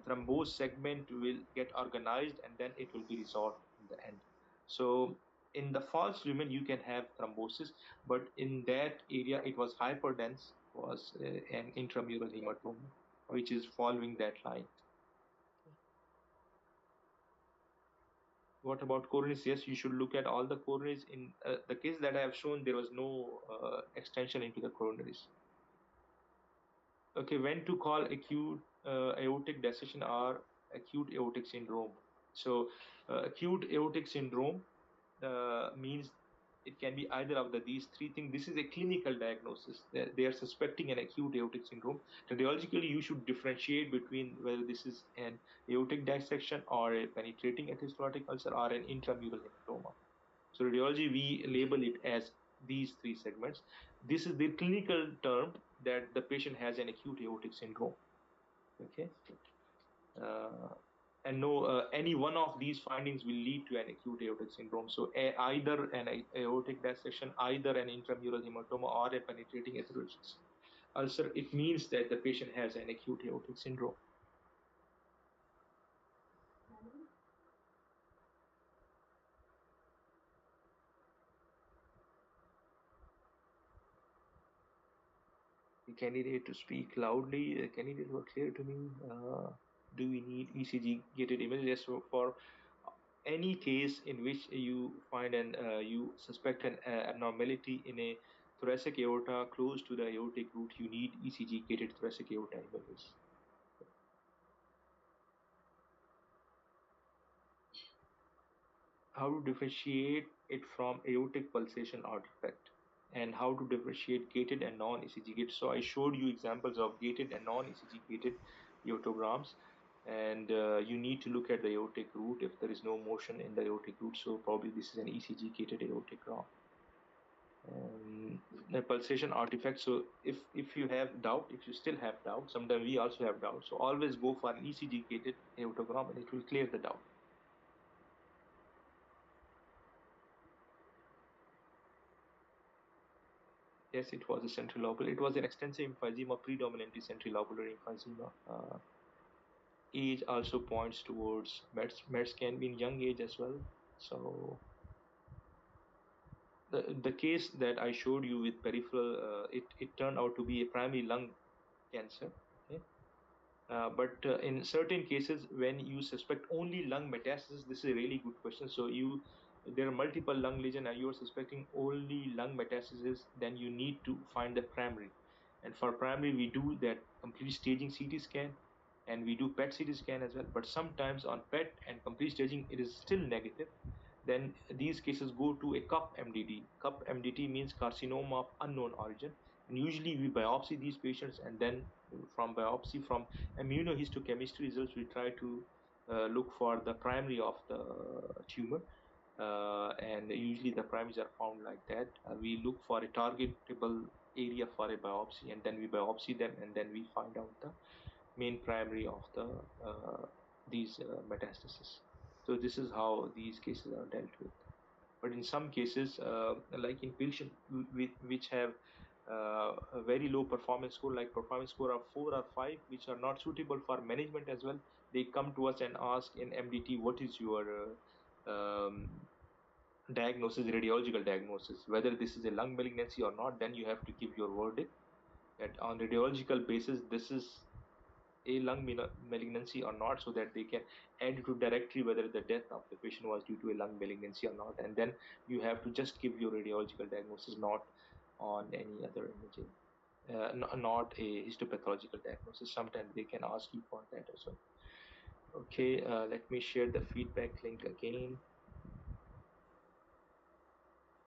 thrombosed segment will get organized, and then it will be resolved in the end. So in the false lumen, you can have thrombosis, but in that area, it was hyperdense, was an intramural hematoma, which is following that line. What about coronaries? Yes, you should look at all the coronaries. In the case that I have shown, there was no extension into the coronaries. Okay, when to call acute aortic dissection or acute aortic syndrome? So, acute aortic syndrome means it can be either of these three things. This is a clinical diagnosis. They are suspecting an acute aortic syndrome. Radiologically, you should differentiate between whether this is an aortic dissection or a penetrating atherosclerotic ulcer or an intramural hematoma. So radiology, we label it as these three segments. This is the clinical term that the patient has an acute aortic syndrome. Okay. And no, any one of these findings will lead to an acute aortic syndrome. So either an aortic dissection, either an intramural hematoma, or a penetrating atherosclerosis ulcer, it means that the patient has an acute aortic syndrome. The candidate to speak loudly. The candidate were clear to me. Do we need ECG gated images? Yes, so for any case in which you find an you suspect an abnormality in a thoracic aorta close to the aortic root, you need ECG gated thoracic aorta images. How to differentiate it from aortic pulsation artifact, and how to differentiate gated and non-ECG gated. So I showed you examples of gated and non-ECG gated aortograms, and you need to look at the aortic root if there is no motion in the aortic root. So probably this is an ECG gated aortogram. The pulsation artifact. So if you have doubt, if you still have doubt, sometimes we also have doubt. So always go for an ECG gated aortogram, and it will clear the doubt. Yes, it was a central lobular. It was an extensive emphysema, predominantly central lobular emphysema. Age also points towards Mets can be in young age as well. So the case that I showed you with peripheral, it turned out to be a primary lung cancer. Okay. But in certain cases, when you suspect only lung metastasis, this is a really good question. So there are multiple lung lesions and you're suspecting only lung metastasis, then you need to find the primary. And for primary, we do that complete staging CT scan, and we do PET CT scan as well. But sometimes on PET and complete staging, it is still negative. Then these cases go to a CUP MDT. CUP MDT means carcinoma of unknown origin. And usually we biopsy these patients, and then from biopsy, from immunohistochemistry results, we try to look for the primary of the tumor. And usually the primaries are found like that. We look for a targetable area for a biopsy, and then we biopsy them, and then we find out the main primary of these metastases. So this is how these cases are dealt with. But in some cases, like in patients which have a very low performance score, like performance score of 4 or 5, which are not suitable for management as well, they come to us and ask in MDT, what is your diagnosis, radiological diagnosis, whether this is a lung malignancy or not. Then you have to give your verdict that on radiological basis, this is a lung malignancy or not, so that they can add to directly whether the death of the patient was due to a lung malignancy or not. And then you have to just give your radiological diagnosis, not on any other imaging, not a histopathological diagnosis. Sometimes they can ask you for that as well. Okay, let me share the feedback link again.